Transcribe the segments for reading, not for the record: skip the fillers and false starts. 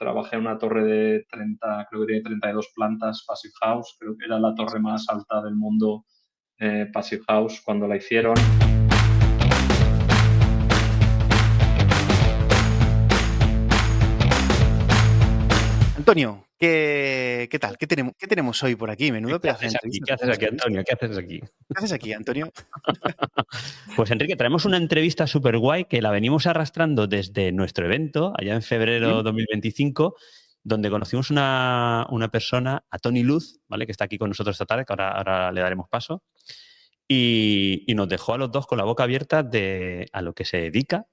trabajé en una torre de 30, creo que tiene 32 plantas, Passive House, creo que era la torre más alta del mundo, Passive House, cuando la hicieron. Antonio, ¿qué tal? ¿Qué tenemos hoy por aquí? Menudo ¿Qué pedazo de haces aquí? entrevista ¿Qué haces tenemos aquí, hoy. Antonio? ¿Qué haces aquí? ¿Qué haces aquí, Antonio? Pues Enrique, traemos una entrevista súper guay que la venimos arrastrando desde nuestro evento, allá en febrero 2025, donde conocimos una persona, a Tony Luz, ¿vale? Que está aquí con nosotros esta tarde, que ahora le daremos paso, y nos dejó a los dos con la boca abierta a lo que se dedica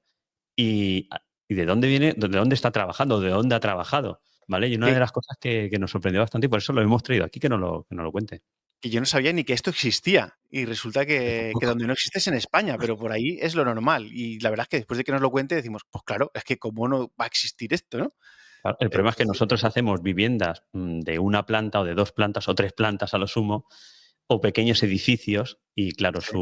y de dónde viene, de dónde está trabajando, de dónde ha trabajado, ¿vale? Y una de las cosas que nos sorprendió bastante y por eso lo hemos traído aquí, que nos lo cuente. Que yo no sabía ni que esto existía. Y resulta que donde no existe es en España, pero por ahí es lo normal. Y la verdad es que después de que nos lo cuente decimos, pues claro, es que cómo no va a existir esto, ¿no? Claro, el problema es que nosotros hacemos viviendas de una planta o de 2 plantas o 3 plantas a lo sumo, o pequeños edificios, y claro, Sí.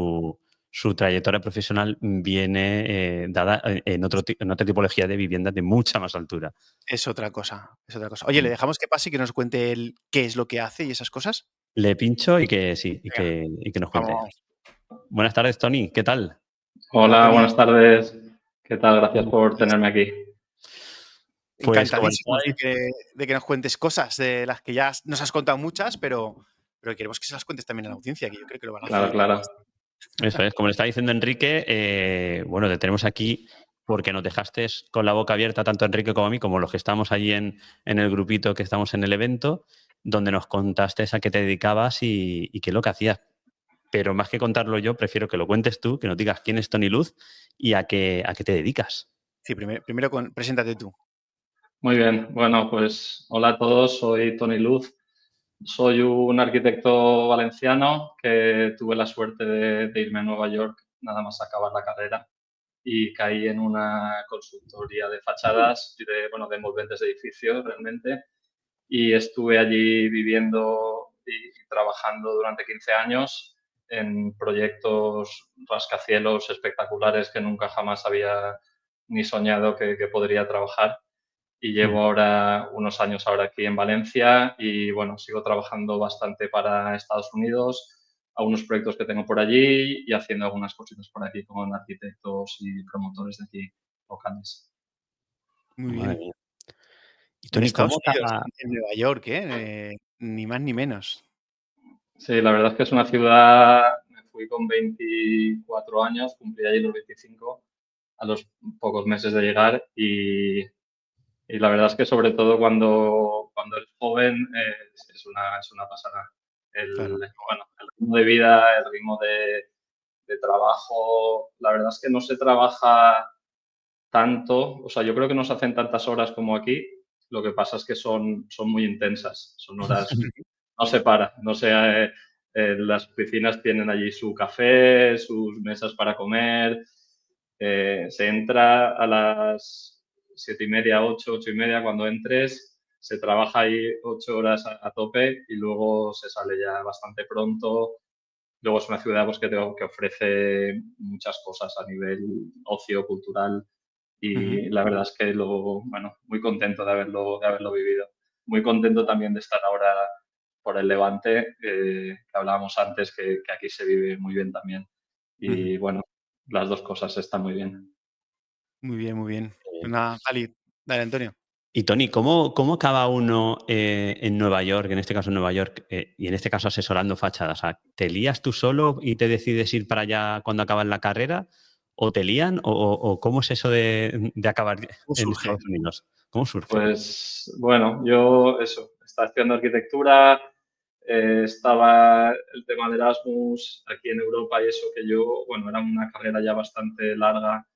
su trayectoria profesional viene dada en otra tipología de viviendas de mucha más altura. Es otra cosa, es otra cosa. Oye, ¿le dejamos que pase y que nos cuente él qué es lo que hace y esas cosas? Le pincho y que sí, Venga, y que nos cuente. vamos. Buenas tardes, Tony, ¿qué tal? Hola, Hola, Tony. buenas tardes. ¿Qué tal? Gracias ¿Cómo por estás? tenerme aquí. Pues como les estaba Encantadísimos de que nos cuentes cosas de las que ya nos has contado muchas, pero queremos que se las cuentes también a la audiencia, que yo creo que lo van a Claro, flipar claro. bastante. Eso es, como le está diciendo Enrique, bueno, te tenemos aquí porque nos dejaste con la boca abierta tanto a Enrique como a mí, como los que estamos allí en el grupito que estamos en el evento, donde nos contaste a qué te dedicabas y qué es lo que hacías. Pero más que contarlo yo, prefiero que lo cuentes tú, que nos digas quién es Tony Luz y a qué te dedicas. Sí, primero preséntate tú. Muy bien. Bueno, pues hola a todos. Soy Tony Luz. Soy un arquitecto valenciano que tuve la suerte de irme a Nueva York nada más acabar la carrera y caí en una consultoría de fachadas y de envolventes de edificios realmente. Y estuve allí viviendo y trabajando durante 15 años en proyectos rascacielos espectaculares que nunca jamás había ni soñado que podría trabajar. Y llevo ahora unos años ahora aquí en Valencia y bueno, sigo trabajando bastante para Estados Unidos, algunos proyectos que tengo por allí y haciendo algunas cositas por aquí con arquitectos y promotores de aquí locales. Muy Madre bien. mía. Y En Tony, Estados ¿cómo Unidos, acaba? en Nueva York, ni más ni menos. Sí, la verdad es que es una ciudad, me fui con 24 años, cumplí allí los 25 a los pocos meses de llegar y la verdad es que sobre todo cuando eres joven es una pasada. Claro. El ritmo de vida, el ritmo de trabajo, la verdad es que no se trabaja tanto, o sea, yo creo que no se hacen tantas horas como aquí, lo que pasa es que son muy intensas, son horas, no se para, no sé, las oficinas tienen allí su café, sus mesas para comer, se entra a las 7:30, 8:30 cuando entres, se trabaja ahí 8 horas a tope y luego se sale ya bastante pronto. Luego es una ciudad pues, que ofrece muchas cosas a nivel ocio, cultural Ujú. y la verdad es que muy contento de haberlo vivido. Muy contento también de estar ahora por el Levante, que hablábamos antes, que aquí se vive muy bien también. Ujú. Y bueno, las dos cosas están muy bien. Muy bien, muy bien. Pues nada, dale, Antonio. Y Tony, ¿cómo acaba uno en Nueva York, en este caso en Nueva York, y en este caso asesorando fachadas? O sea, ¿te lías tú solo y te decides ir para allá cuando acabas la carrera? ¿O te lían? ¿O cómo es eso de acabar ¿Cómo en surge? Estados Unidos? ¿Cómo surge? Pues bueno, yo estaba estudiando arquitectura, estaba el tema de Erasmus aquí en Europa y eso que yo, bueno, era una carrera ya bastante larga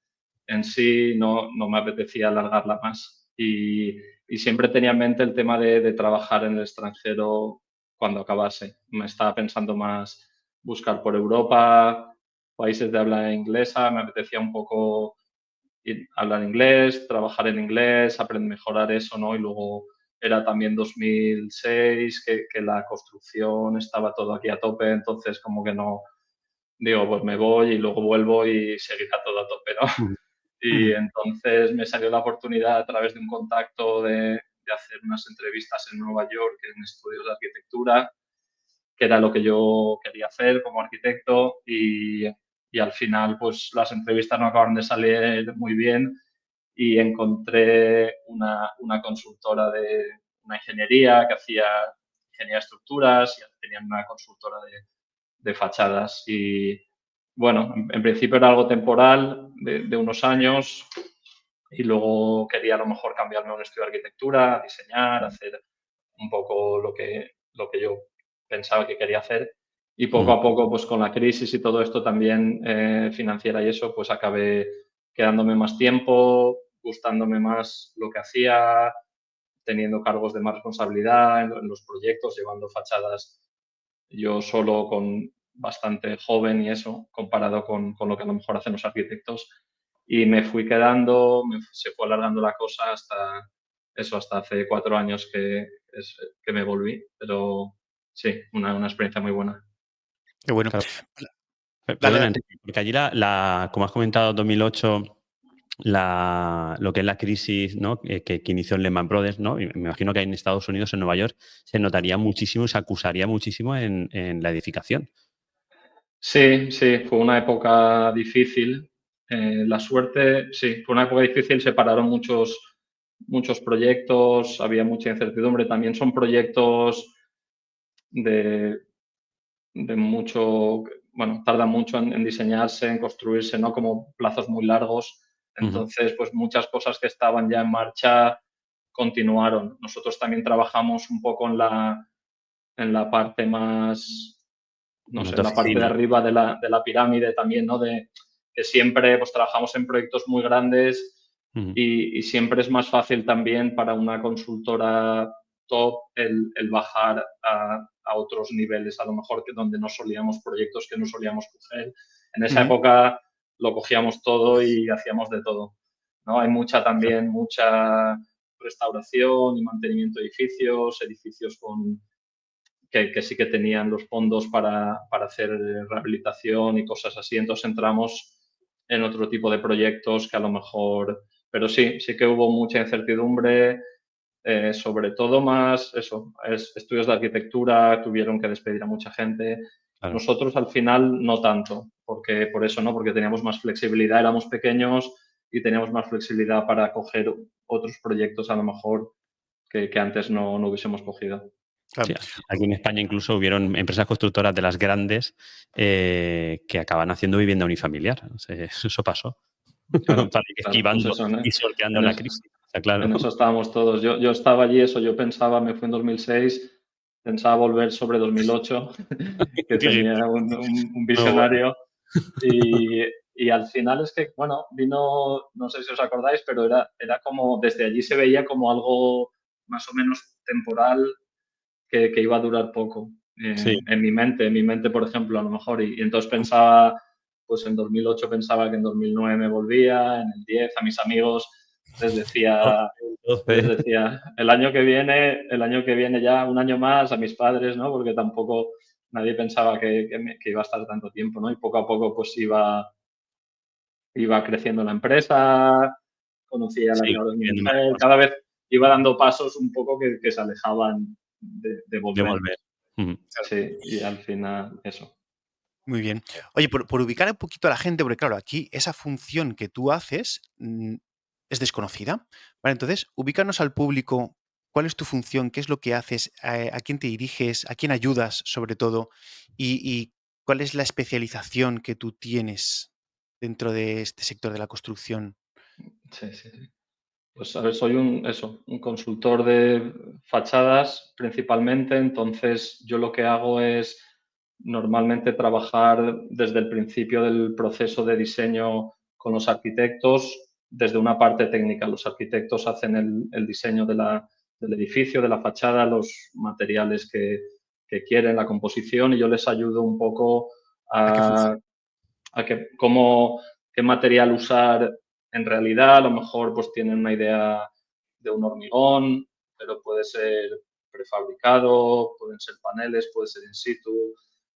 en sí, no me apetecía alargarla más y siempre tenía en mente el tema de trabajar en el extranjero cuando acabase. Me estaba pensando más buscar por Europa, países de habla inglesa, me apetecía un poco hablar inglés, trabajar en inglés, aprender a mejorar eso, ¿no? Y luego era también 2006, que la construcción estaba todo aquí a tope, entonces como que no, digo, pues me voy y luego vuelvo y seguirá todo a tope, ¿no? Ujú. Y Ujú. entonces me salió la oportunidad a través de un contacto de hacer unas entrevistas en Nueva York en estudios de arquitectura, que era lo que yo quería hacer como arquitecto y al final pues las entrevistas no acabaron de salir muy bien y encontré una consultora de una ingeniería que hacía ingeniería de estructuras y tenían una consultora de fachadas y bueno, en principio era algo temporal de unos años y luego quería a lo mejor cambiarme a un estudio de arquitectura, diseñar, hacer un poco lo que yo pensaba que quería hacer. Y poco a poco, pues con la crisis y todo esto también financiera y eso, pues acabé quedándome más tiempo, gustándome más lo que hacía, teniendo cargos de más responsabilidad en los proyectos, llevando fachadas yo solo con bastante joven y eso, comparado con lo que a lo mejor hacen los arquitectos. Y me fui quedando, se fue alargando la cosa hasta eso, hasta hace 4 años que me volví. Pero sí, una experiencia muy buena. Qué bueno. Claro. Dale, Perdona, dale. Enrique, porque allí, como has comentado, 2008, lo que es la crisis, ¿no? que inició en Lehman Brothers, ¿no? Y me imagino que en Estados Unidos, en Nueva York, se notaría muchísimo, se acusaría muchísimo en la edificación. Sí, sí, fue una época difícil. La suerte, sí, fue una época difícil, se pararon muchos proyectos, había mucha incertidumbre. También son proyectos de mucho, bueno, tardan mucho en diseñarse, en construirse, ¿no? Como plazos muy largos. Entonces, pues muchas cosas que estaban ya en marcha continuaron. Nosotros también trabajamos un poco en la parte más, no Más sé, de en la parte de oficina. arriba de la pirámide también, ¿no? De que siempre pues trabajamos en proyectos muy grandes y siempre es más fácil también para una consultora top el bajar a otros niveles, a lo mejor que donde no solíamos, proyectos que no solíamos coger. En esa época lo cogíamos todo y hacíamos de todo, ¿no? Hay mucha restauración y mantenimiento de edificios que sí que tenían los fondos para hacer rehabilitación y cosas así. Entonces entramos en otro tipo de proyectos que a lo mejor, pero sí que hubo mucha incertidumbre, sobre todo más eso, estudios de arquitectura tuvieron que despedir a mucha gente. Claro. Nosotros al final no tanto, porque por eso no, porque teníamos más flexibilidad, éramos pequeños y teníamos más flexibilidad para coger otros proyectos a lo mejor que antes no hubiésemos cogido. Sí, aquí en España incluso hubieron empresas constructoras de las grandes que acaban haciendo vivienda unifamiliar. O sea, eso pasó. Claro, Para ir claro, pues esquivando eso, ¿no? y sorteando la crisis. O sea, claro. En eso estábamos todos. Yo estaba allí, eso, yo pensaba, me fui en 2006, pensaba volver sobre 2008, que tenía un visionario. Y al final es que, bueno, vino, no sé si os acordáis, pero era como, desde allí se veía como algo más o menos temporal que iba a durar poco. Sí. En mi mente, por ejemplo, a lo mejor. Y entonces pensaba, pues en 2008 pensaba que en 2009 me volvía, en el 10 a mis amigos les decía, el año que viene ya, un año más, a mis padres, ¿no? Porque tampoco nadie pensaba que iba a estar tanto tiempo, ¿no? Y poco a poco pues iba creciendo la empresa, conocía a la Sí, que ahora es mi viendo mujer, cada vez iba dando pasos un poco que se alejaban de volver. de volver. Sí, y al final eso. Muy bien. Oye, por ubicar un poquito a la gente, porque claro, aquí esa función que tú haces es desconocida. ¿Vale? Entonces, ubícanos al público. ¿Cuál es tu función? ¿Qué es lo que haces? ¿A quién te diriges? ¿A quién ayudas, sobre todo? ¿Y cuál es la especialización que tú tienes dentro de este sector de la construcción? Sí. Pues a ver, soy un consultor de fachadas principalmente, entonces yo lo que hago es normalmente trabajar desde el principio del proceso de diseño con los arquitectos desde una parte técnica. Los arquitectos hacen el diseño del edificio, de la fachada, los materiales que quieren, la composición, y yo les ayudo un poco ¿A qué funciona? qué material usar en realidad. A lo mejor pues tienen una idea de un hormigón, pero puede ser prefabricado, pueden ser paneles, puede ser in situ,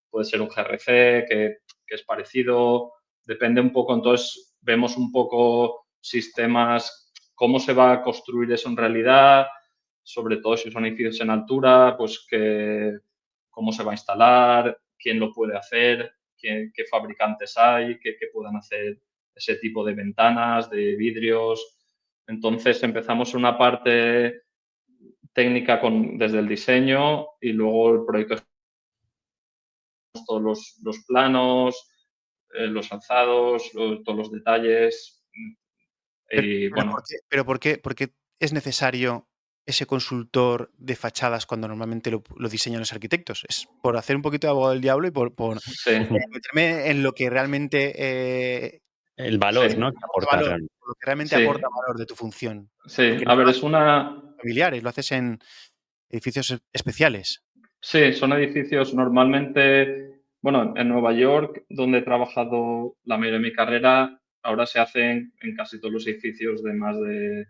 puede ser un GRC que es parecido, depende un poco. Entonces vemos un poco sistemas, cómo se va a construir eso en realidad, sobre todo si son edificios en altura, pues cómo se va a instalar, quién lo puede hacer, qué fabricantes hay, que puedan hacer ese tipo de ventanas, de vidrios. Entonces empezamos una parte técnica desde el diseño y luego el proyecto todos los planos, los alzados, todos los detalles. Y bueno. Pero ¿por qué es necesario ese consultor de fachadas cuando normalmente lo diseñan los arquitectos? Es por hacer un poquito de abogado del diablo y por Sí. meterme en lo que realmente el valor, sí. ¿no? Que aporta valor, realmente. lo que realmente Sí. aporta valor de tu función. Sí, Porque a no ver, lo es haces una... en familiares, lo haces en edificios especiales. Sí, son edificios normalmente, bueno, en Nueva York, donde he trabajado la mayoría de mi carrera, ahora se hacen en casi todos los edificios de más de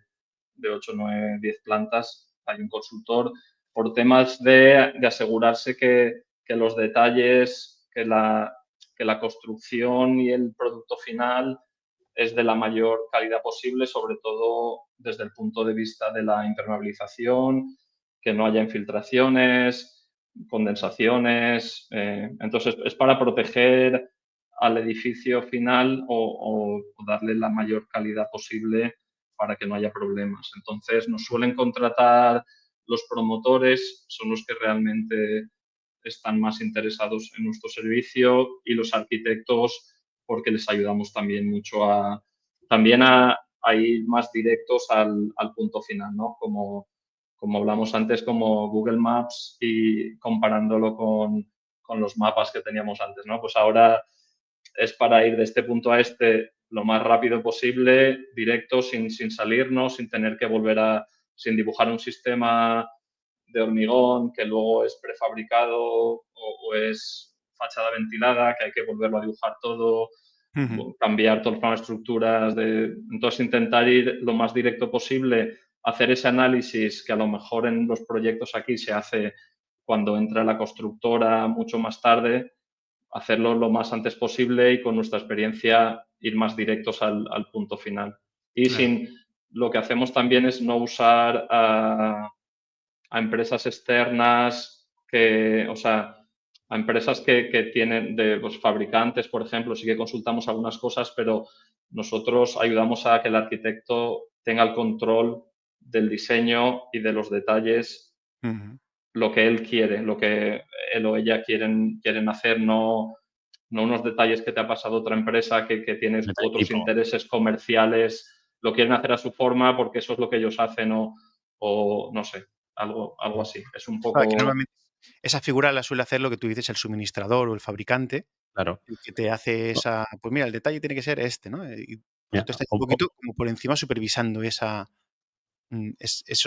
8, 9, 10 plantas. Hay un consultor por temas de asegurarse que los detalles, que la construcción y el producto final es de la mayor calidad posible, sobre todo desde el punto de vista de la impermeabilización, que no haya infiltraciones, condensaciones. Entonces, es para proteger al edificio final o darle la mayor calidad posible para que no haya problemas. Entonces, nos suelen contratar los promotores, son los que realmente están más interesados en nuestro servicio, y los arquitectos porque les ayudamos también mucho a ir más directos al punto final, ¿no? Como hablamos antes, como Google Maps, y comparándolo con los mapas que teníamos antes, ¿no? Pues ahora es para ir de este punto a este lo más rápido posible, directo, sin salirnos, sin tener que sin dibujar un sistema de hormigón que luego es prefabricado o es fachada ventilada, que hay que volverlo a dibujar todo, cambiar todas las estructuras. Entonces, intentar ir lo más directo posible, hacer ese análisis que a lo mejor en los proyectos aquí se hace cuando entra la constructora mucho más tarde, hacerlo lo más antes posible y con nuestra experiencia ir más directos al punto final. Y Claro. lo que hacemos también es no usar a empresas externas a empresas que tienen de los fabricantes, por ejemplo, sí que consultamos algunas cosas, pero nosotros ayudamos a que el arquitecto tenga el control del diseño y de los detalles, lo que él quiere, lo que él o ella quieren hacer, no unos detalles que te ha pasado otra empresa que tiene otros intereses comerciales, lo quieren hacer a su forma porque eso es lo que ellos hacen o no sé, algo así. Es un poco... Que normalmente esa figura la suele hacer lo que tú dices, el suministrador o el fabricante, claro, el que te hace esa, pues mira, el detalle tiene que ser este, ¿no? Y mira, tú estás un poquito como por encima supervisando esos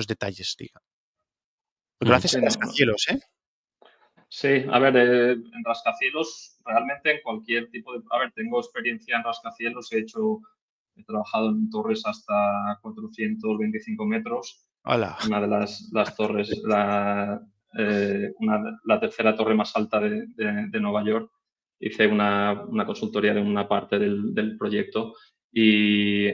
detalles, diga. Porque lo haces en rascacielos, ¿eh? Sí, a ver, en rascacielos, realmente en cualquier tipo de... A ver, tengo experiencia en rascacielos, he trabajado en torres hasta 425 metros. Hola. Una de las torres, la tercera torre más alta de Nueva York. Hice una consultoría de una parte del proyecto y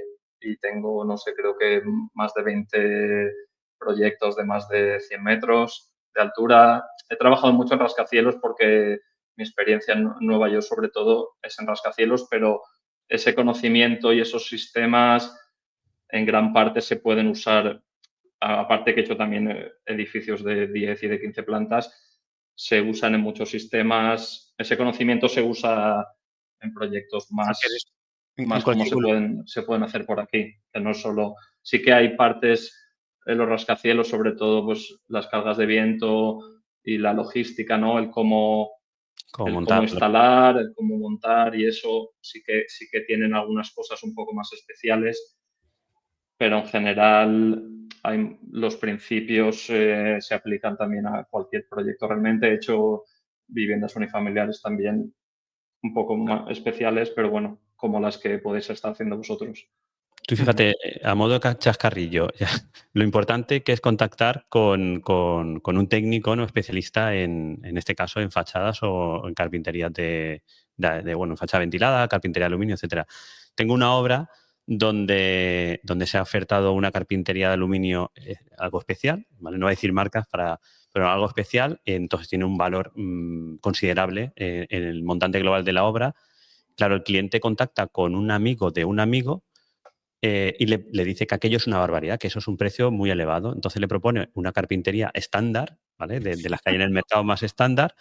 tengo, no sé, creo que más de 20 proyectos de más de 100 metros de altura. He trabajado mucho en rascacielos porque mi experiencia en Nueva York sobre todo es en rascacielos, pero ese conocimiento y esos sistemas en gran parte se pueden usar, aparte que he hecho también edificios de 10 y de 15 plantas, se usan en muchos sistemas. Ese conocimiento se usa en proyectos más como se pueden hacer por aquí, que no solo... Sí que hay partes en los rascacielos, sobre todo pues las cargas de viento y la logística, ¿no? El cómo instalar, el cómo montar, y eso sí que tienen algunas cosas un poco más especiales, pero en general los principios se aplican también a cualquier proyecto. Realmente he hecho viviendas unifamiliares también un poco más especiales, pero bueno, como las que podéis estar haciendo vosotros. Tú fíjate, a modo de chascarrillo, lo importante que es contactar con un técnico, ¿no? Especialista en este caso en fachadas o en carpintería bueno, fachada ventilada, carpintería de aluminio, etcétera. Tengo una obra donde se ha ofertado una carpintería de aluminio, algo especial, ¿vale? No voy a decir marcas, pero algo especial, entonces tiene un valor considerable en el montante global de la obra. Claro, el cliente contacta con un amigo de un amigo y le dice que aquello es una barbaridad, que eso es un precio muy elevado. Entonces le propone una carpintería estándar, ¿vale? De las que hay en el mercado más estándar.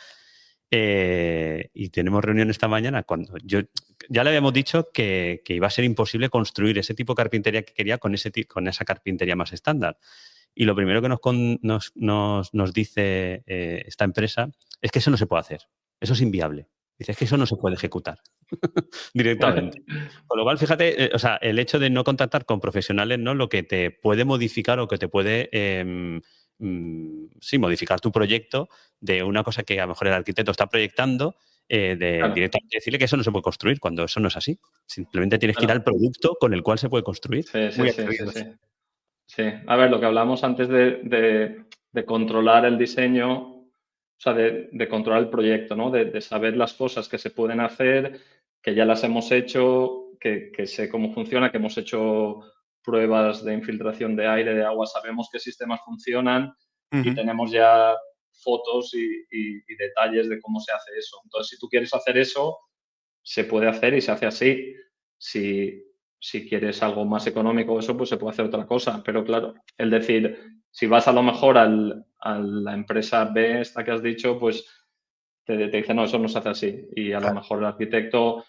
Y tenemos reunión esta mañana cuando ya le habíamos dicho que iba a ser imposible construir ese tipo de carpintería que quería con esa carpintería más estándar. Y lo primero que nos dice esta empresa es que eso no se puede hacer. Eso es inviable. Dice, es que eso no se puede ejecutar directamente. Con lo cual, fíjate, o sea, el hecho de no contactar con profesionales, ¿no? Lo que te puede modificar o que te puede sí, modificar tu proyecto de una cosa que a lo mejor el arquitecto está proyectando, Claro, directamente decirle que eso no se puede construir, cuando eso no es así. Simplemente tienes que ir claro. al producto con el cual se puede construir. Sí, sí, Muy sí, sí, atrevidos. sí. Sí, a ver, lo que hablamos antes de controlar el diseño, o sea, de controlar el proyecto, ¿no? De saber las cosas que se pueden hacer, que ya las hemos hecho, que sé cómo funciona, que hemos hecho pruebas de infiltración de aire, de agua, sabemos qué sistemas funcionan y Ujú. tenemos ya fotos y detalles de cómo se hace eso. Entonces, si tú quieres hacer eso, se puede hacer y se hace así. Si quieres algo más económico o eso, pues se puede hacer otra cosa. Pero claro, el decir, si vas a lo mejor a la empresa B, esta que has dicho, pues te dice, no, eso no se hace así. Y a lo Claro. mejor el arquitecto,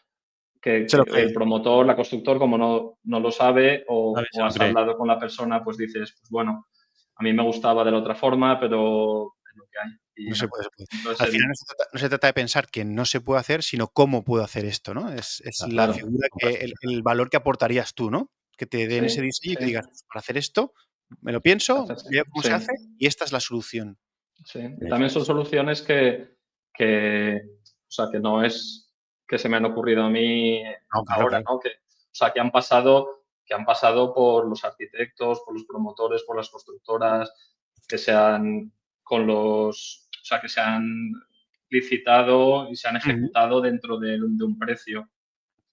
Se lo el cree. promotor, la constructor, como no lo sabe A ver, se o lo has cree. hablado con la persona, pues dices, pues bueno, a mí me gustaba de la otra forma, pero es lo que hay. Y No se ya. puede, se puede. Entonces, Al final no se trata de pensar que no se puede hacer, sino cómo puedo hacer esto, ¿no? Es la Claro, claro, figura que el valor que aportarías tú, ¿no? Que te den ese sí, diseño y que sí, digas: "Pues para hacer esto, me lo se pienso, hace así. veo cómo se hace Sí. y esta es la solución". Sí, y eso también son es. soluciones o sea, que no es que se me han ocurrido a mí No, claro, ahora, claro. ¿no? O sea, que han pasado por los arquitectos, por los promotores, por las constructoras, que se han o sea, que se han licitado y se han Ujú. ejecutado dentro de un precio.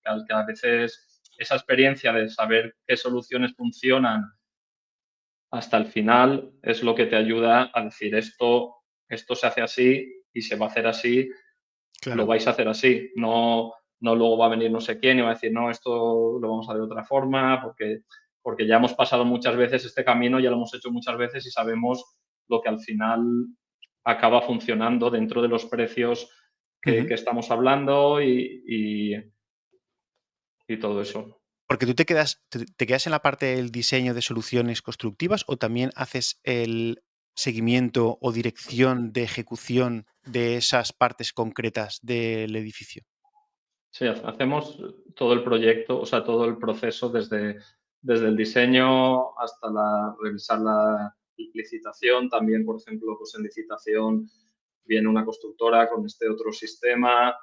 Que a veces esa experiencia de saber qué soluciones funcionan hasta el final es lo que te ayuda a decir esto se hace así y se va a hacer así, lo Claro. vais a hacer así. No luego va a venir no sé quién y va a decir, no, esto lo vamos a hacer de otra forma, porque ya hemos pasado muchas veces este camino, ya lo hemos hecho muchas veces y sabemos lo que al final acaba funcionando dentro de los precios Ujú. que estamos hablando y todo eso. Porque tú te quedas en la parte del diseño de soluciones constructivas, ¿o también haces el seguimiento o dirección de ejecución de esas partes concretas del edificio? Sí, hacemos todo el proyecto, o sea, todo el proceso desde el diseño hasta revisar la licitación. También, por ejemplo, pues en licitación viene una constructora con este otro sistema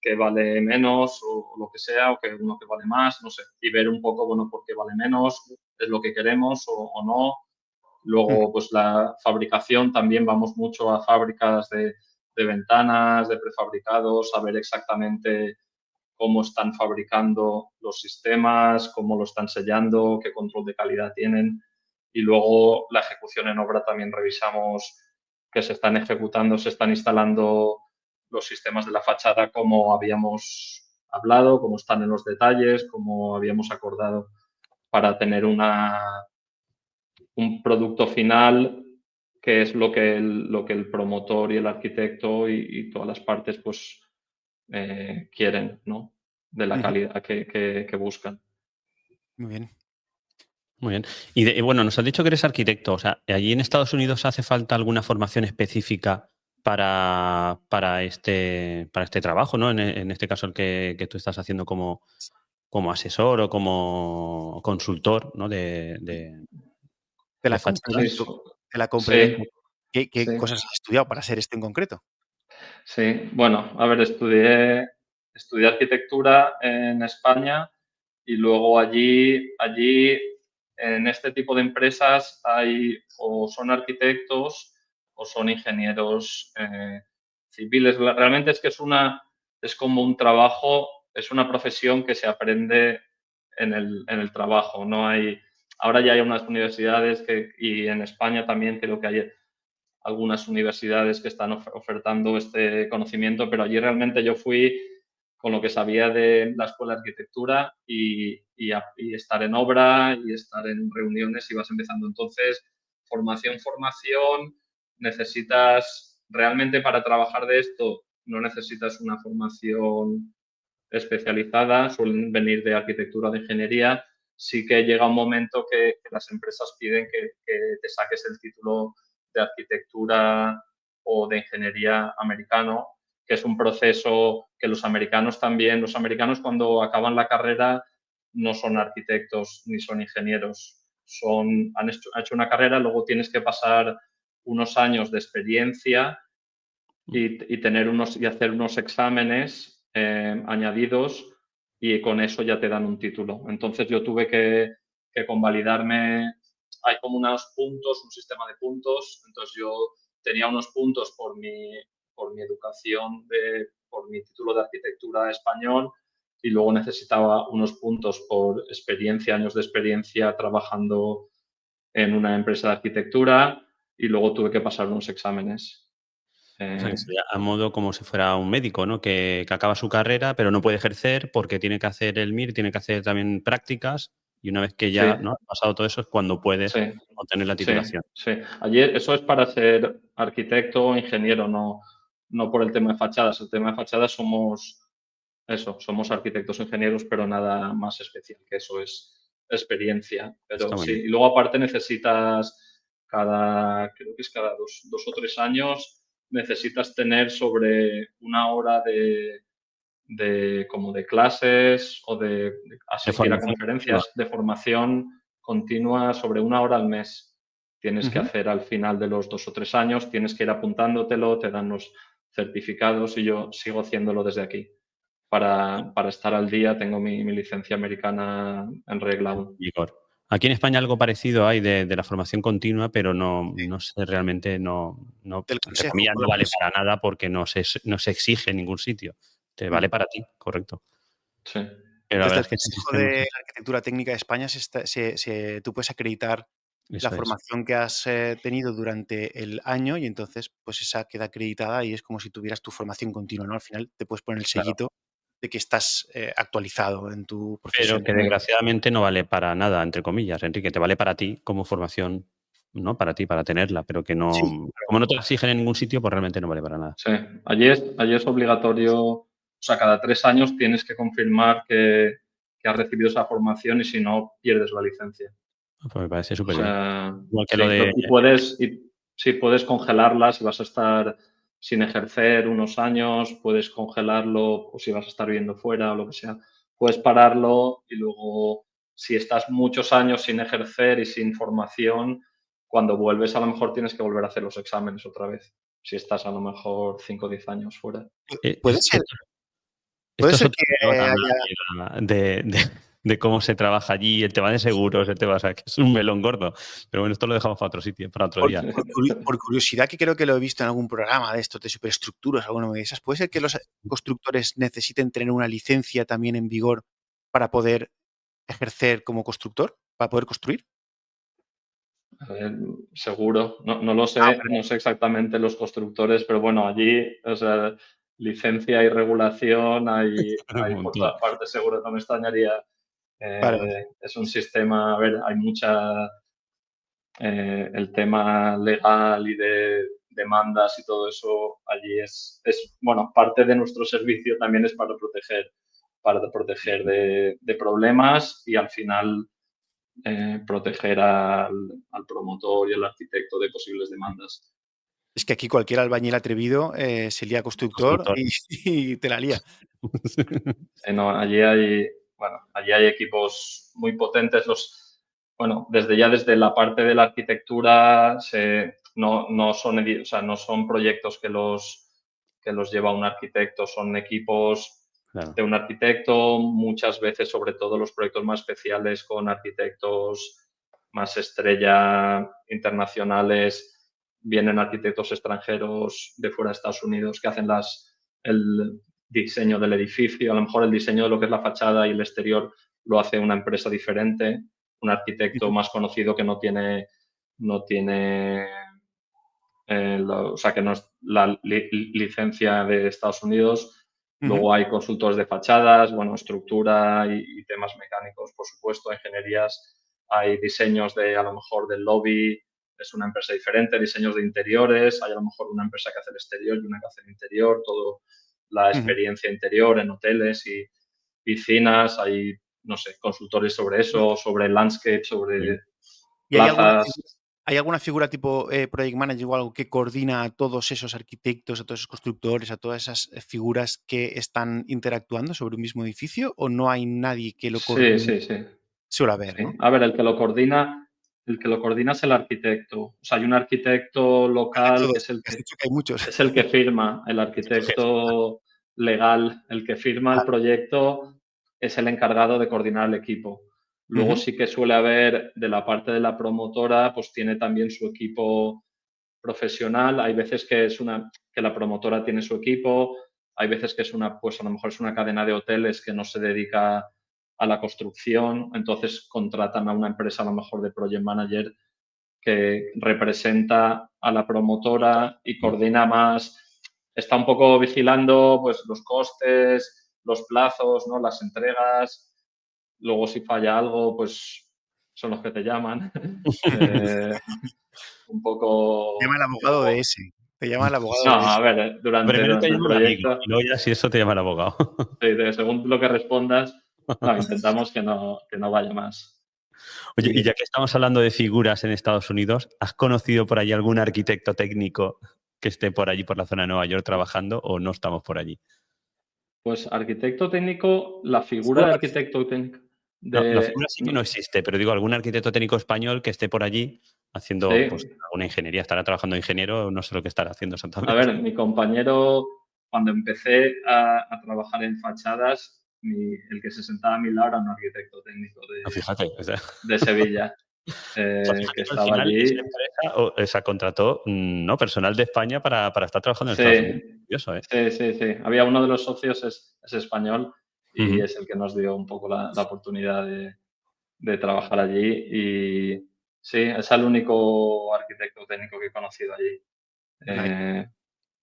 que vale menos o lo que sea, o que uno que vale más, no sé, y ver un poco, bueno, por qué vale menos, es lo que queremos o no. Ujú. Luego, pues la fabricación, también vamos mucho a fábricas de ventanas, de prefabricados, a ver exactamente cómo están fabricando los sistemas, cómo lo están sellando, qué control de calidad tienen. Y luego la ejecución en obra también revisamos que se están ejecutando, se están instalando los sistemas de la fachada como habíamos hablado, cómo están en los detalles, como habíamos acordado para tener un producto final que es lo que el promotor y el arquitecto y todas las partes pues quieren, ¿no? De la Ujú. calidad que buscan. Muy bien. Muy bien. Y bueno, nos has dicho que eres arquitecto. O sea, ¿allí en Estados Unidos hace falta alguna formación específica para este trabajo, ¿no? En este caso, el que tú estás haciendo como asesor o como consultor, ¿no? De De la compra, ¿no? Sí, fachadas. De la compra y sí, venta. ¿Qué sí, cosas has estudiado para hacer esto en concreto? sí. Bueno, a ver, estudié arquitectura en España y luego allí en este tipo de empresas hay o son arquitectos o son ingenieros civiles. Realmente es que es como un trabajo, es una profesión que se aprende en el trabajo. No hay, ahora ya hay unas universidades y en España también creo que hay algunas universidades que están ofertando este conocimiento, pero allí realmente yo fui con lo que sabía de la escuela de arquitectura y estar en obra y estar en reuniones y vas empezando. Entonces, formación, necesitas realmente para trabajar de esto, no necesitas una formación especializada, suelen venir de arquitectura o de ingeniería. Sí que llega un momento que las empresas piden que te saques el título de arquitectura o de ingeniería americano, que es un proceso que los americanos cuando acaban la carrera no son arquitectos ni son ingenieros, han hecho una carrera, luego tienes que pasar unos años de experiencia y hacer unos exámenes añadidos y con eso ya te dan un título. Entonces yo tuve que convalidarme, hay como unos puntos, un sistema de puntos, entonces yo tenía unos puntos por mi educación, por mi título de arquitectura español y luego necesitaba unos puntos por experiencia, años de experiencia trabajando en una empresa de arquitectura y luego tuve que pasar unos exámenes. O sea, que sería a modo como si fuera un médico, ¿no? Que acaba su carrera, pero no puede ejercer porque tiene que hacer el MIR, tiene que hacer también prácticas y una vez que ya Sí. ¿no? ha pasado todo eso es cuando puedes Sí, obtener la titulación. sí. Ayer, eso es para ser arquitecto o ingeniero, no por el tema de fachadas. El tema de fachadas somos arquitectos o ingenieros, pero nada más especial que eso, es experiencia. Está Pero muy sí, bien. y luego aparte necesitas creo que es cada dos o tres años, necesitas tener sobre una hora como de clases o de De asistir a formación continua. conferencias de formación continua sobre una hora al mes. Tienes que hacer al final de los 2 o 3 años, tienes que ir apuntándotelo, te dan los certificados y yo sigo haciéndolo desde aquí. Para estar al día tengo mi licencia americana en regla aún. Vigor. Aquí en España algo parecido hay de la formación continua, pero no sé realmente, Del entre consejo, comillas, por no lo vale menos. para nada porque no se exige en ningún sitio. Te vale para ti, correcto. Sí. Pero la Desde verdad el es que ese Consejo sistema, de Arquitectura Técnica de España tú puedes acreditar la eso es. formación que has tenido durante el año y entonces pues esa queda acreditada y es como si tuvieras tu formación continua, ¿no? Al final te puedes poner el Claro. sellito de que estás actualizado en tu Pero profesión. que desgraciadamente no vale para nada, entre comillas, Enrique. Te vale para ti como formación, ¿no? Para ti, para tenerla, pero que Sí, no, como no te la exigen en ningún sitio, pues realmente no vale para nada. Sí, allí es obligatorio, o sea, cada 3 años tienes que confirmar que has recibido esa formación y si no, pierdes la licencia. Pues me parece O súper bien. sea, Igual que sí, lo de... sí, puedes congelarla si vas a estar sin ejercer unos años, puedes congelarlo o si vas a estar viviendo fuera o lo que sea, puedes pararlo y luego si estás muchos años sin ejercer y sin formación, cuando vuelves a lo mejor tienes que volver a hacer los exámenes otra vez, si estás a lo mejor 5 o 10 años fuera. puede ser, puede Esto es ser otro que melón haya... hablar de cómo se trabaja allí, el tema de seguros, el tema, o sea, que es un melón gordo. Pero bueno, esto lo dejamos para otro sitio, para otro día. Por curiosidad, que creo que lo he visto en algún programa de estos de superestructuras, alguna de esas, ¿puede ser que los constructores necesiten tener una licencia también en vigor para poder ejercer como constructor, para poder construir? Seguro, no lo Ah, sé, no sé exactamente los constructores, pero bueno, allí, o sea, licencia y regulación Un hay por montón. todas partes, seguro, no me extrañaría. vale. Es un sistema, a ver, hay el tema legal y de demandas y todo eso allí bueno, parte de nuestro servicio también es para proteger de problemas y al final proteger al promotor y al arquitecto de posibles demandas. Es que aquí cualquier albañil atrevido se lía constructor Constructor. y te la lía. No, allí hay equipos muy potentes. Desde la parte de la arquitectura o sea, no son proyectos que los lleva un arquitecto, son equipos Claro. de un arquitecto, muchas veces, sobre todo los proyectos más especiales con arquitectos más estrella internacionales, vienen arquitectos extranjeros de fuera de Estados Unidos que hacen el diseño del edificio, a lo mejor el diseño de lo que es la fachada y el exterior lo hace una empresa diferente, un arquitecto más conocido que no tiene o sea, que no es la licencia de Estados Unidos. Luego hay consultores de fachadas, bueno, estructura y temas mecánicos, por supuesto, ingenierías. Hay diseños a lo mejor del lobby, es una empresa diferente, diseños de interiores, hay a lo mejor una empresa que hace el exterior y una que hace el interior, todo la experiencia interior en hoteles y piscinas, hay, no sé, consultores sobre eso, sobre landscape, sobre ¿Y hay plazas. alguna figura tipo project manager o algo que coordina a todos esos arquitectos, a todos esos constructores, a todas esas figuras que están interactuando sobre un mismo edificio? ¿O no hay nadie que lo Sí, coordine? sí, sí. Suele haber, Sí. ¿no? A ver, el que lo coordina es el arquitecto. O sea, hay un arquitecto ¿Cuál de local que todos? Porque has dicho que hay muchos. es el que firma, el arquitecto legal, el que firma el Vale. proyecto es el encargado de coordinar el equipo. Luego sí que suele haber, de la parte de la promotora, pues tiene también su equipo profesional. Hay veces que la promotora tiene su equipo, hay veces que pues a lo mejor es una cadena de hoteles que no se dedica a la construcción, entonces contratan a una empresa a lo mejor de project manager que representa a la promotora y coordina más, está un poco vigilando pues los costes, los plazos, ¿no? Las entregas. Luego si falla algo, pues son los que te llaman. Un Te poco. llama el abogado de ese. Te llama el abogado No, de ese. a ver, Primero te durante el llama un amigo proyecto, y luego ya si eso te llama el abogado. según lo que respondas, no, intentamos que no vaya más. Oye, y ya que estamos hablando de figuras en Estados Unidos, ¿has conocido por allí algún arquitecto técnico que esté por allí, por la zona de Nueva York, trabajando o no estamos por allí? Pues arquitecto técnico, la figura de arquitecto técnico No, la figura de... sí que no existe, pero digo, algún arquitecto técnico español que esté por allí haciendo pues, Sí, alguna ingeniería, estará trabajando de ingeniero, no sé lo que estará haciendo a ver, exactamente. mi compañero, cuando empecé a trabajar en fachadas, el que se sentaba a mi lado era un arquitecto técnico No, fíjate, o sea, de Sevilla, fíjate que que al estaba final esa allí. empresa contrató ¿no? personal de España para estar trabajando en Estados Unidos. Sí, Curioso, ¿eh? sí, sí, sí. Había uno de los socios, es español y Ujú. es el que nos dio un poco la oportunidad de trabajar allí. Y sí, es el único arquitecto técnico que he conocido allí. Nice.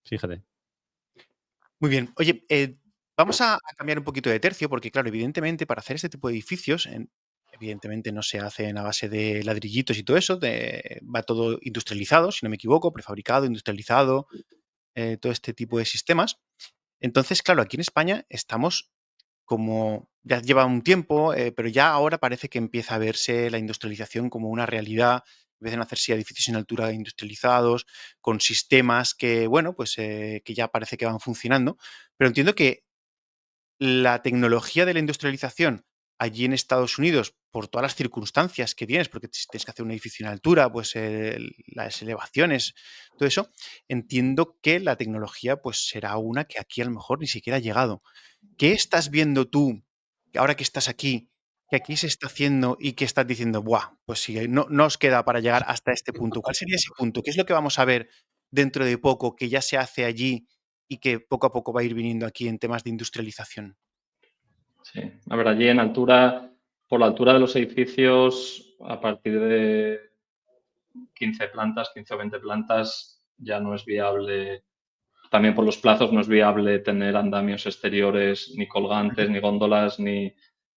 Fíjate. Muy bien. Oye, vamos a cambiar un poquito de tercio porque, claro, evidentemente para hacer este tipo de edificios, evidentemente no se hacen a base de ladrillitos y todo eso, va todo industrializado, si no me equivoco, prefabricado, industrializado, todo este tipo de sistemas. Entonces, claro, aquí en España estamos como, ya lleva un tiempo, pero ya ahora parece que empieza a verse la industrialización como una realidad. Empiezan a hacerse edificios en altura industrializados, con sistemas que, bueno, pues que ya parece que van funcionando. Pero entiendo que la tecnología de la industrialización allí en Estados Unidos, por todas las circunstancias que tienes, porque si tienes que hacer un edificio en altura, pues las elevaciones, todo eso, entiendo que la tecnología pues será una que aquí a lo mejor ni siquiera ha llegado. ¿Qué estás viendo tú, ahora que estás aquí, que aquí se está haciendo y que estás diciendo, buah, pues sí, no os queda para llegar hasta este punto? ¿Cuál sería ese punto? ¿Qué es lo que vamos a ver dentro de poco que ya se hace allí y que poco a poco va a ir viniendo aquí en temas de industrialización? Sí. A ver, allí en altura, por la altura de los edificios, a partir de 15 plantas, 15 o 20 plantas, ya no es viable. También por los plazos no es viable tener andamios exteriores, ni colgantes, ni góndolas, ni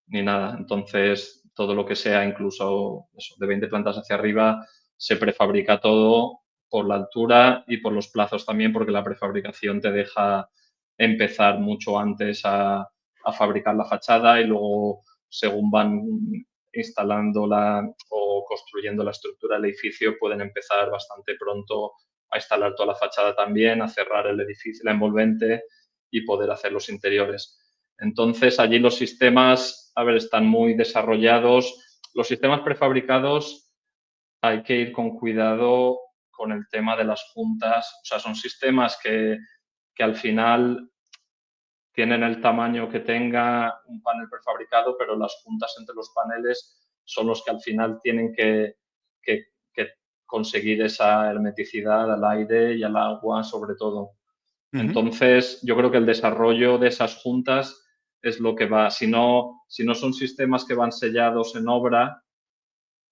nada. Entonces, todo lo que sea, incluso eso, de 20 plantas hacia arriba, se prefabrica todo por la altura y por los plazos también, porque la prefabricación te deja empezar mucho antes a fabricar la fachada y luego, según van instalando o construyendo la estructura del edificio, pueden empezar bastante pronto a instalar toda la fachada también, a cerrar el edificio, la envolvente y poder hacer los interiores. Entonces, allí los sistemas, a ver, están muy desarrollados. Los sistemas prefabricados hay que ir con cuidado con el tema de las juntas. O sea, son sistemas que al final tienen el tamaño que tenga un panel prefabricado, pero las juntas entre los paneles son los que al final tienen que conseguir esa hermeticidad al aire y al agua, sobre todo. Ujú. Entonces, yo creo que el desarrollo de esas juntas es lo que va. Si no son sistemas que van sellados en obra,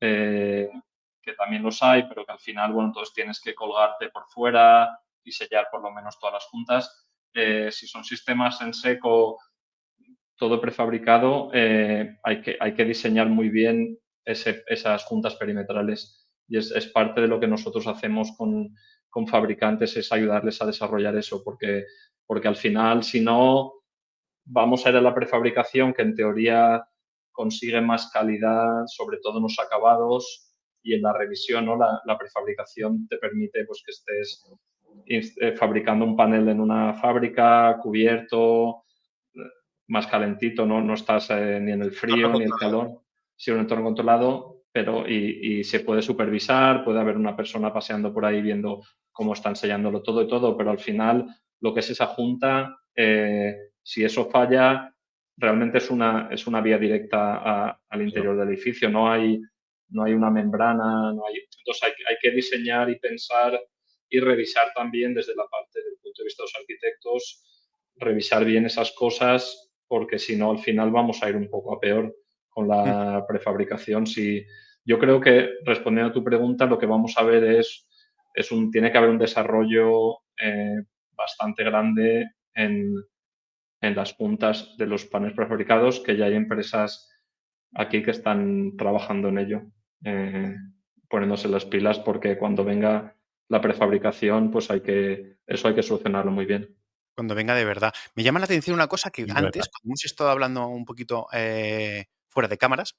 que también los hay, pero que al final, bueno, entonces tienes que colgarte por fuera y sellar por lo menos todas las juntas. Si son sistemas en seco, todo prefabricado, hay que diseñar muy bien esas juntas perimetrales. Y es parte de lo que nosotros hacemos con fabricantes, es ayudarles a desarrollar eso, porque al final, si no, vamos a ir a la prefabricación, que en teoría consigue más calidad, sobre todo en los acabados, y en la revisión, ¿no? La prefabricación te permite pues, que estés fabricando un panel en una fábrica, cubierto, más calentito, no estás ni en el frío ni el calor, sí, un entorno controlado, pero y se puede supervisar, puede haber una persona paseando por ahí viendo cómo están sellándolo todo y todo, pero al final lo que es esa junta, si eso falla, realmente es una vía directa al interior del edificio, no hay una membrana, entonces hay que diseñar y pensar y revisar también desde la parte del punto de vista de los arquitectos, revisar bien esas cosas, porque si no, al final vamos a ir un poco a peor con la prefabricación. Yo creo que, respondiendo a tu pregunta, lo que vamos a ver tiene que haber un desarrollo bastante grande en las puntas de los paneles prefabricados, que ya hay empresas aquí que están trabajando en ello, poniéndose las pilas, porque cuando venga la prefabricación, pues eso hay que solucionarlo muy bien. Cuando venga de verdad. Me llama la atención una cosa que antes, cuando hemos estado hablando un poquito fuera de cámaras,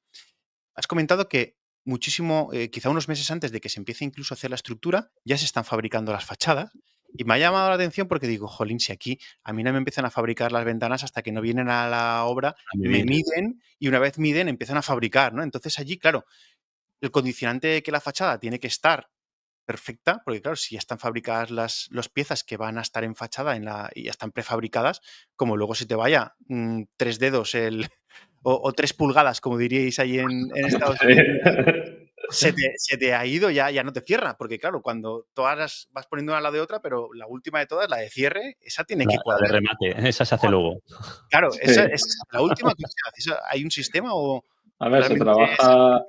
has comentado que muchísimo, quizá unos meses antes de que se empiece incluso a hacer la estructura, ya se están fabricando las fachadas. Y me ha llamado la atención porque digo, jolín, si aquí a mí no me empiezan a fabricar las ventanas hasta que no vienen a la obra, me miden y una vez miden empiezan a fabricar, ¿no? Entonces allí, claro, el condicionante de que la fachada tiene que estar perfecta, porque claro, si ya están fabricadas las piezas que van a estar en fachada y ya están prefabricadas, como luego se te vaya 3 dedos o 3 pulgadas, como diríais ahí en Estados Unidos, se te ha ido, ya no te cierra, porque claro, cuando todas las vas poniendo una al lado de otra, pero la última de todas, la de cierre, esa tiene que cuadrar. La de remate, esa se hace luego. Claro, esa es la última que se hace. ¿Hay un sistema o a ver, se trabaja...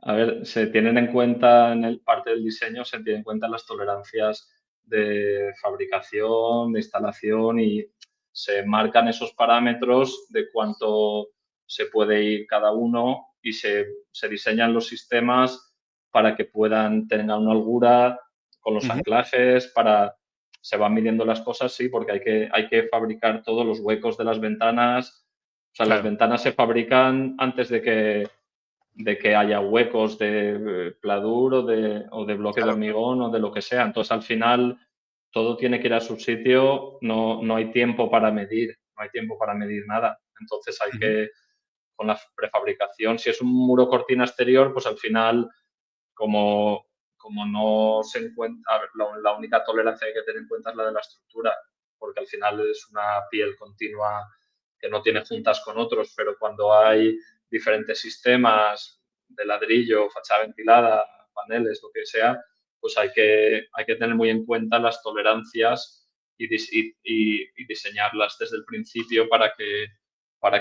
A ver, se tienen en cuenta en parte del diseño, se tienen en cuenta las tolerancias de fabricación, de instalación y se marcan esos parámetros de cuánto se puede ir cada uno y se diseñan los sistemas para que puedan tener una holgura con los anclajes, se van midiendo las cosas, sí, porque hay que fabricar todos los huecos de las ventanas. O sea, las ventanas se fabrican antes de que haya huecos de pladur o de bloque de hormigón o de lo que sea. Entonces, al final, todo tiene que ir a su sitio, no hay tiempo para medir, no hay tiempo para medir nada. Entonces, hay que, con la prefabricación, si es un muro cortina exterior, pues al final, como no se encuentra, a ver, la única tolerancia que hay que tener en cuenta es la de la estructura, porque al final es una piel continua que no tiene juntas con otros, pero cuando hay diferentes sistemas de ladrillo, fachada ventilada, paneles, lo que sea, pues hay que tener muy en cuenta las tolerancias y diseñarlas desde el principio para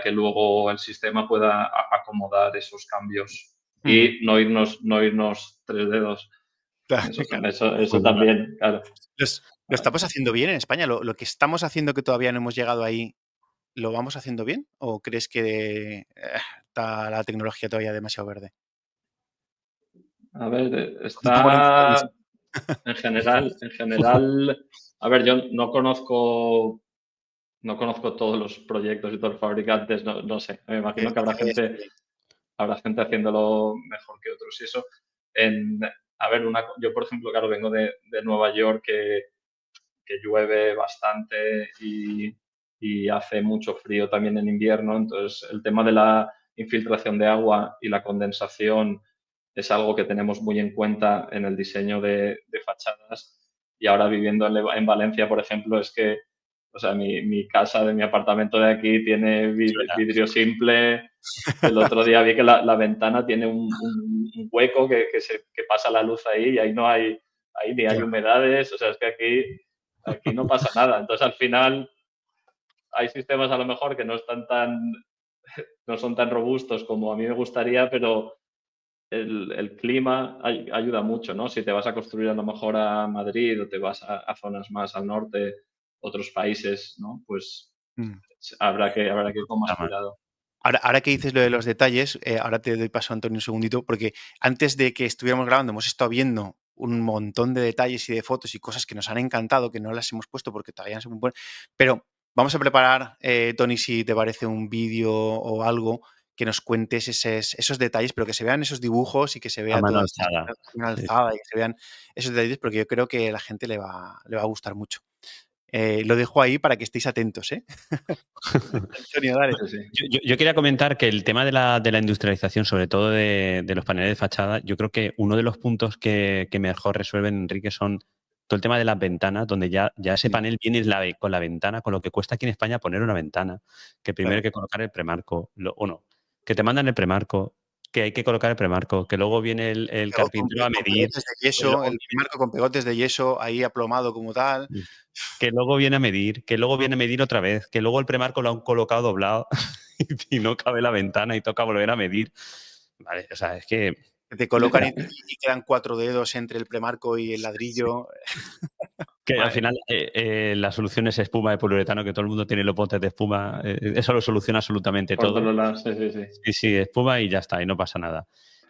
que luego el sistema pueda acomodar esos cambios y no irnos 3 dedos. Claro, Eso también, claro. ¿Lo estamos haciendo bien en España? ¿Lo que estamos haciendo que todavía no hemos llegado ahí, lo vamos haciendo bien? ¿O crees que está la tecnología todavía demasiado verde? A ver, está en general, a ver, yo no conozco todos los proyectos y todos los fabricantes, no sé, me imagino que habrá gente haciéndolo mejor que otros y eso. A ver, yo por ejemplo, claro, vengo de Nueva York que llueve bastante y hace mucho frío también en invierno, entonces el tema de la infiltración de agua y la condensación es algo que tenemos muy en cuenta en el diseño de fachadas y ahora viviendo en Valencia, por ejemplo, es que, o sea, mi casa de mi apartamento de aquí tiene vidrio simple. El otro día vi que la ventana tiene un hueco que pasa la luz ahí y ahí ni hay humedades, o sea, es que aquí no pasa nada. Entonces, al final, hay sistemas a lo mejor que no son tan robustos como a mí me gustaría, pero el clima ayuda mucho, ¿no? Si te vas a construir a lo mejor a Madrid o te vas a zonas más al norte, otros países, ¿no? Pues habrá que ir con más cuidado. Ahora que dices lo de los detalles, ahora te doy paso, Antonio, un segundito, porque antes de que estuviéramos grabando hemos estado viendo un montón de detalles y de fotos y cosas que nos han encantado, que no las hemos puesto porque todavía no se pueden poner, pero vamos a preparar, Tony, si te parece, un vídeo o algo que nos cuentes esos detalles, pero que se vean esos dibujos y que se vea toda esta alzada y que se vean esos detalles, porque yo creo que a la gente le va a gustar mucho. Lo dejo ahí para que estéis atentos, ¿eh? Antonio, dale. Yo quería comentar que el tema de la industrialización, sobre todo de los paneles de fachada, yo creo que uno de los puntos que mejor resuelven, Enrique, son todo el tema de las ventanas, donde ya ese panel viene con la ventana, con lo que cuesta aquí en España poner una ventana, que primero hay que colocar el premarco, que te mandan el premarco, que hay que colocar el premarco, que luego viene el carpintero a medir. El premarco con pegotes de yeso ahí aplomado como tal. Que luego viene a medir, que luego viene a medir otra vez, que luego el premarco lo han colocado doblado y no cabe la ventana y toca volver a medir. Vale, o sea, es que... Te colocan y quedan 4 dedos entre el premarco y el ladrillo. Que al final la solución es espuma de poliuretano, que todo el mundo tiene los botes de espuma. Eso lo soluciona absolutamente todo. Sí, espuma y ya está, y no pasa nada.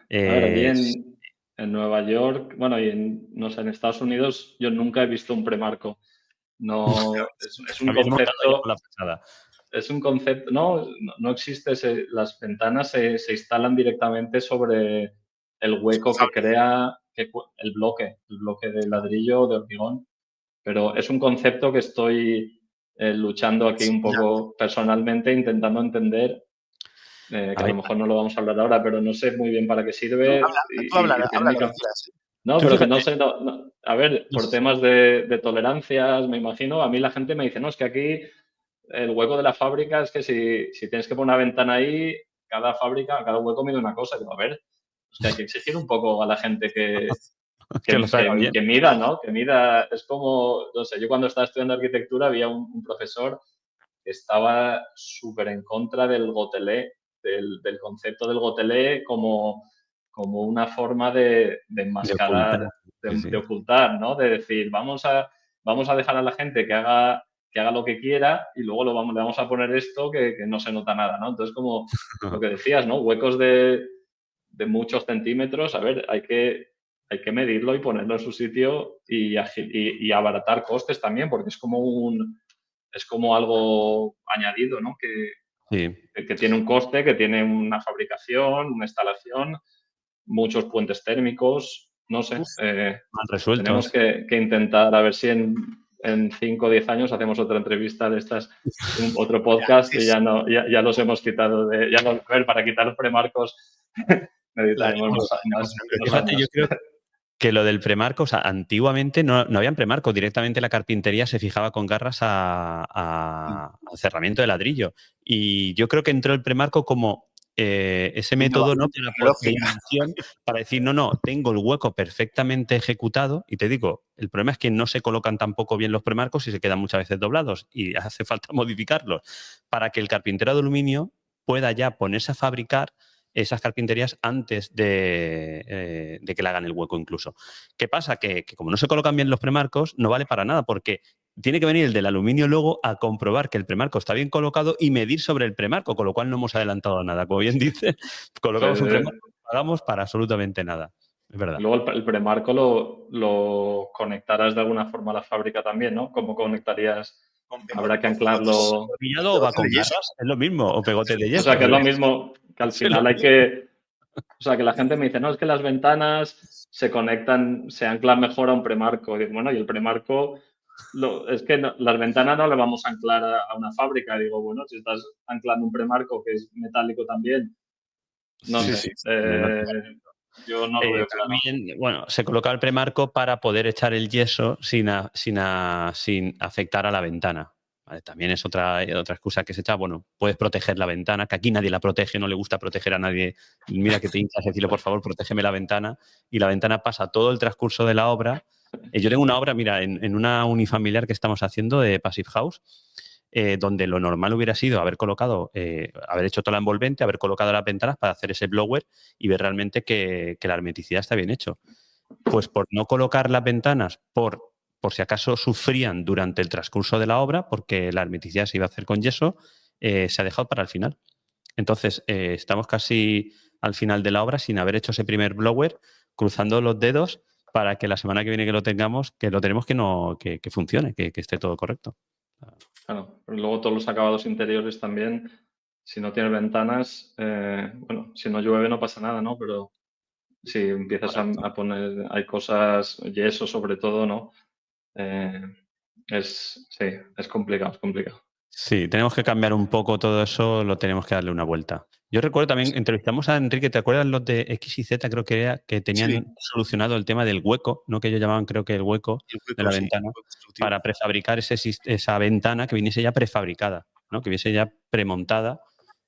A ver, aquí en Nueva York, bueno, y en Estados Unidos, yo nunca he visto un premarco. No, es un concepto. Es un concepto, no existe. Las ventanas se instalan directamente sobre el hueco que crea el bloque de ladrillo, de hormigón. Pero es un concepto que estoy luchando aquí un poco personalmente, intentando entender, que a lo mejor no lo vamos a hablar ahora, pero no sé muy bien para qué sirve. No, pero que no sé, a ver, por temas de tolerancias, me imagino, a mí la gente me dice, no, es que aquí el hueco de la fábrica es que si tienes que poner una ventana ahí, cada hueco mide una cosa. Digo, a ver, es que hay que exigir un poco a la gente que mida, ¿no? Que mida, es como, no sé, yo cuando estaba estudiando arquitectura había un profesor que estaba súper en contra del gotelé, del concepto del gotelé como una forma de enmascarar, de ocultar, ¿no? De decir, vamos a dejar a la gente que haga lo que quiera y luego le vamos a poner esto que no se nota nada, ¿no? Entonces, como lo que decías, ¿no? Huecos de muchos centímetros, a ver, hay que medirlo y ponerlo en su sitio y abaratar costes también, porque es como algo añadido, ¿no? Que tiene un coste, que tiene una fabricación, una instalación, muchos puentes térmicos, no sé. Tenemos que intentar a ver si en 5 o 10 años hacemos otra entrevista de estas, otro podcast y ya los hemos quitado a ver, para quitar los premarcos necesitaremos más años. Yo creo que lo del premarco, o sea, antiguamente no habían premarco, directamente la carpintería se fijaba con garras a cerramiento de ladrillo. Y yo creo que entró el premarco como ese método, ¿no? Para decir, no, tengo el hueco perfectamente ejecutado. Y te digo, el problema es que no se colocan tampoco bien los premarcos y se quedan muchas veces doblados y hace falta modificarlos para que el carpintero de aluminio pueda ya ponerse a fabricar esas carpinterías antes de que le hagan el hueco incluso. ¿Qué pasa? Que como no se colocan bien los premarcos, no vale para nada, porque tiene que venir el del aluminio luego a comprobar que el premarco está bien colocado y medir sobre el premarco, con lo cual no hemos adelantado nada. Como bien dice, colocamos un premarco y pagamos para absolutamente nada. Es verdad. Luego el premarco lo conectarás de alguna forma a la fábrica también, ¿no? ¿Cómo conectarías? Habrá que anclarlo. ¿O va con garras? Es lo mismo, o pegote de yeso. O sea, que es lo mismo, que al final hay que... O sea, que la gente me dice, no, es que las ventanas se conectan, se anclan mejor a un premarco. Y digo, bueno, y el premarco, es que las ventanas no le vamos a anclar a una fábrica. Y digo, bueno, si estás anclando un premarco que es metálico también, no sé. Yo no lo veo claro. También, bueno, se coloca el premarco para poder echar el yeso sin afectar a la ventana. Vale, también es otra excusa que se echa. Bueno, puedes proteger la ventana, que aquí nadie la protege, no le gusta proteger a nadie. Mira que te hinchas, decirle, por favor, protégeme la ventana. Y la ventana pasa todo el transcurso de la obra. Yo tengo una obra, mira, en una unifamiliar que estamos haciendo de Passive House. donde lo normal hubiera sido haber colocado, haber hecho toda la envolvente, haber colocado las ventanas para hacer ese blower y ver realmente que la hermeticidad está bien hecho. Pues por no colocar las ventanas, por si acaso sufrían durante el transcurso de la obra, porque la hermeticidad se iba a hacer con yeso, se ha dejado para el final. Entonces, estamos casi al final de la obra sin haber hecho ese primer blower, cruzando los dedos para que la semana que viene que lo tenemos, que funcione, que esté todo correcto. Claro, pero luego todos los acabados interiores también, si no tienes ventanas, bueno, si no llueve no pasa nada, ¿no? Pero si empiezas a poner, hay cosas, yeso sobre todo, ¿no? Sí, es complicado, es complicado. Sí, tenemos que cambiar un poco todo eso, lo tenemos que darle una vuelta. Yo recuerdo también, entrevistamos a Enrique, ¿te acuerdas los de X y Z? Creo que era, que tenían solucionado el tema del hueco, ¿no? Que ellos llamaban, creo que el hueco de la ventana, para prefabricar esa ventana que viniese ya prefabricada, ¿no? Que viniese ya premontada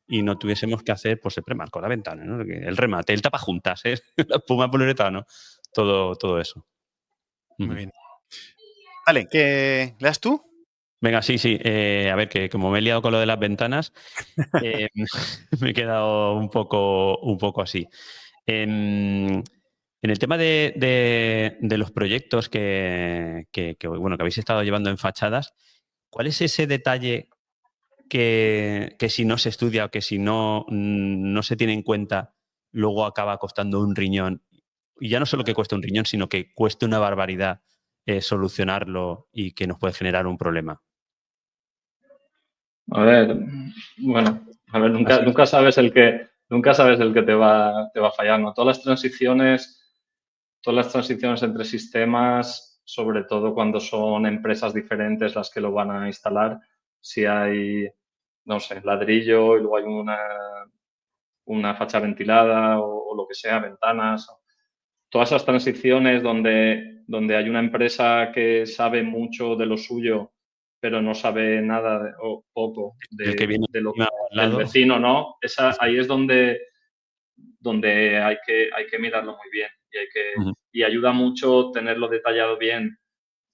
y no tuviésemos que hacer, pues el premarco, la ventana, ¿no? El remate, el tapajuntas, la espuma poliuretano, todo eso. Muy bien. Vale, ¿qué leas tú? Venga, sí. A ver, que como me he liado con lo de las ventanas, me he quedado un poco así. En el tema de los proyectos que habéis estado llevando en fachadas, ¿cuál es ese detalle que si no se estudia o que si no se tiene en cuenta, luego acaba costando un riñón? Y ya no solo que cueste un riñón, sino que cueste una barbaridad solucionarlo y que nos puede generar un problema. A ver, bueno, a ver, nunca sabes el que te va a fallar, ¿no? Todas las transiciones entre sistemas, sobre todo cuando son empresas diferentes las que lo van a instalar, si hay, no sé, ladrillo y luego hay una fachada ventilada o lo que sea, ventanas. Todas esas transiciones donde hay una empresa que sabe mucho de lo suyo, pero no sabe nada o poco El que viene del lado. vecino, ¿no? Ahí es donde hay que mirarlo muy bien y ayuda mucho tenerlo detallado bien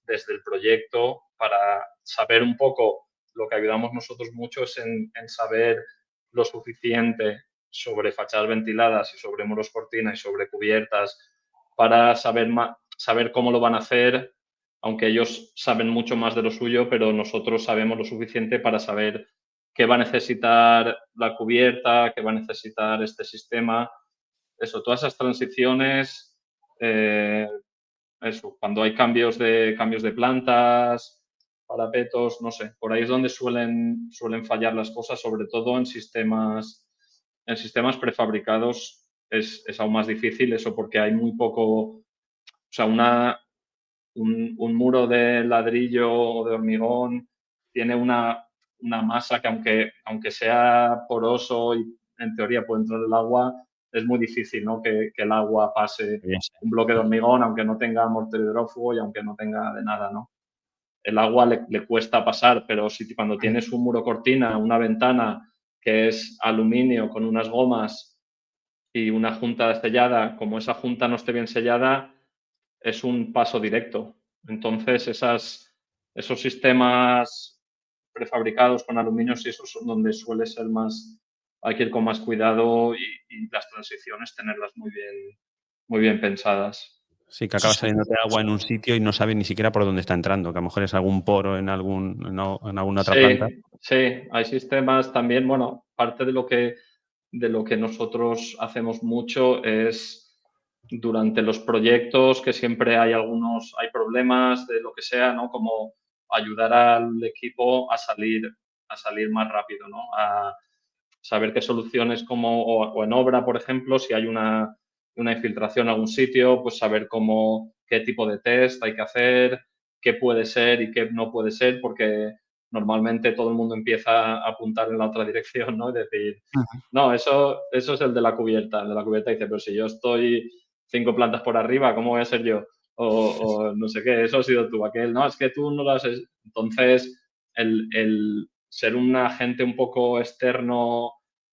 desde el proyecto para saber un poco. Lo que ayudamos nosotros mucho es en saber lo suficiente sobre fachadas ventiladas y sobre muros cortina y sobre cubiertas para saber cómo lo van a hacer, aunque ellos saben mucho más de lo suyo, pero nosotros sabemos lo suficiente para saber qué va a necesitar la cubierta, qué va a necesitar este sistema. Eso, todas esas transiciones, eso, cuando hay cambios de plantas, parapetos, no sé, por ahí es donde suelen fallar las cosas, sobre todo en sistemas prefabricados es aún más difícil eso porque hay muy poco, o sea, un muro de ladrillo o de hormigón tiene una masa que aunque sea poroso y en teoría puede entrar el agua, es muy difícil, ¿no? que el agua pase un bloque de hormigón, aunque no tenga mortero hidrófugo y aunque no tenga de nada, ¿no? El agua le cuesta pasar, pero cuando tienes un muro cortina, una ventana que es aluminio con unas gomas y una junta sellada, como esa junta no esté bien sellada, es un paso directo. Entonces, esos sistemas prefabricados con aluminio, sí, esos son donde suele ser hay que ir con más cuidado y las transiciones tenerlas muy bien pensadas. Sí, que acaba saliéndote agua en un sitio y no sabes ni siquiera por dónde está entrando, que a lo mejor es algún poro en alguna otra planta. Sí, hay sistemas también, bueno, parte de lo que nosotros hacemos mucho es durante los proyectos que siempre hay problemas de lo que sea, ¿no? Como ayudar al equipo a salir más rápido, ¿no? A saber qué soluciones o en obra, por ejemplo, si hay una infiltración en algún sitio, pues saber qué tipo de test hay que hacer, qué puede ser y qué no puede ser, porque normalmente todo el mundo empieza a apuntar en la otra dirección, ¿no? Y decir, no, eso es el de la cubierta. El de la cubierta dice, pero si yo estoy 5 plantas por arriba, ¿cómo voy a ser yo? O no sé qué, eso ha sido tú, aquel, no, es que tú no lo has... Entonces, el ser un agente un poco externo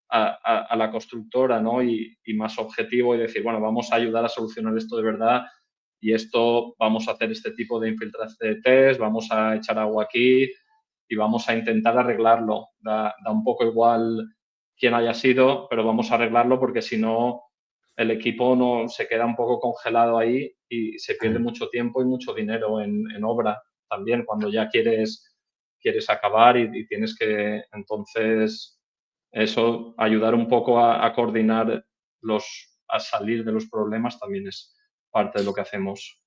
a la constructora, ¿no? Y más objetivo y decir, bueno, vamos a ayudar a solucionar esto de verdad y esto vamos a hacer este tipo de infiltración de test, vamos a echar agua aquí, y vamos a intentar arreglarlo. Da un poco igual quién haya sido, pero vamos a arreglarlo porque si no el equipo no se queda un poco congelado ahí y se pierde mucho tiempo y mucho dinero en obra también cuando ya quieres acabar y tienes que, entonces, eso, ayudar un poco a coordinar a salir de los problemas también es parte de lo que hacemos.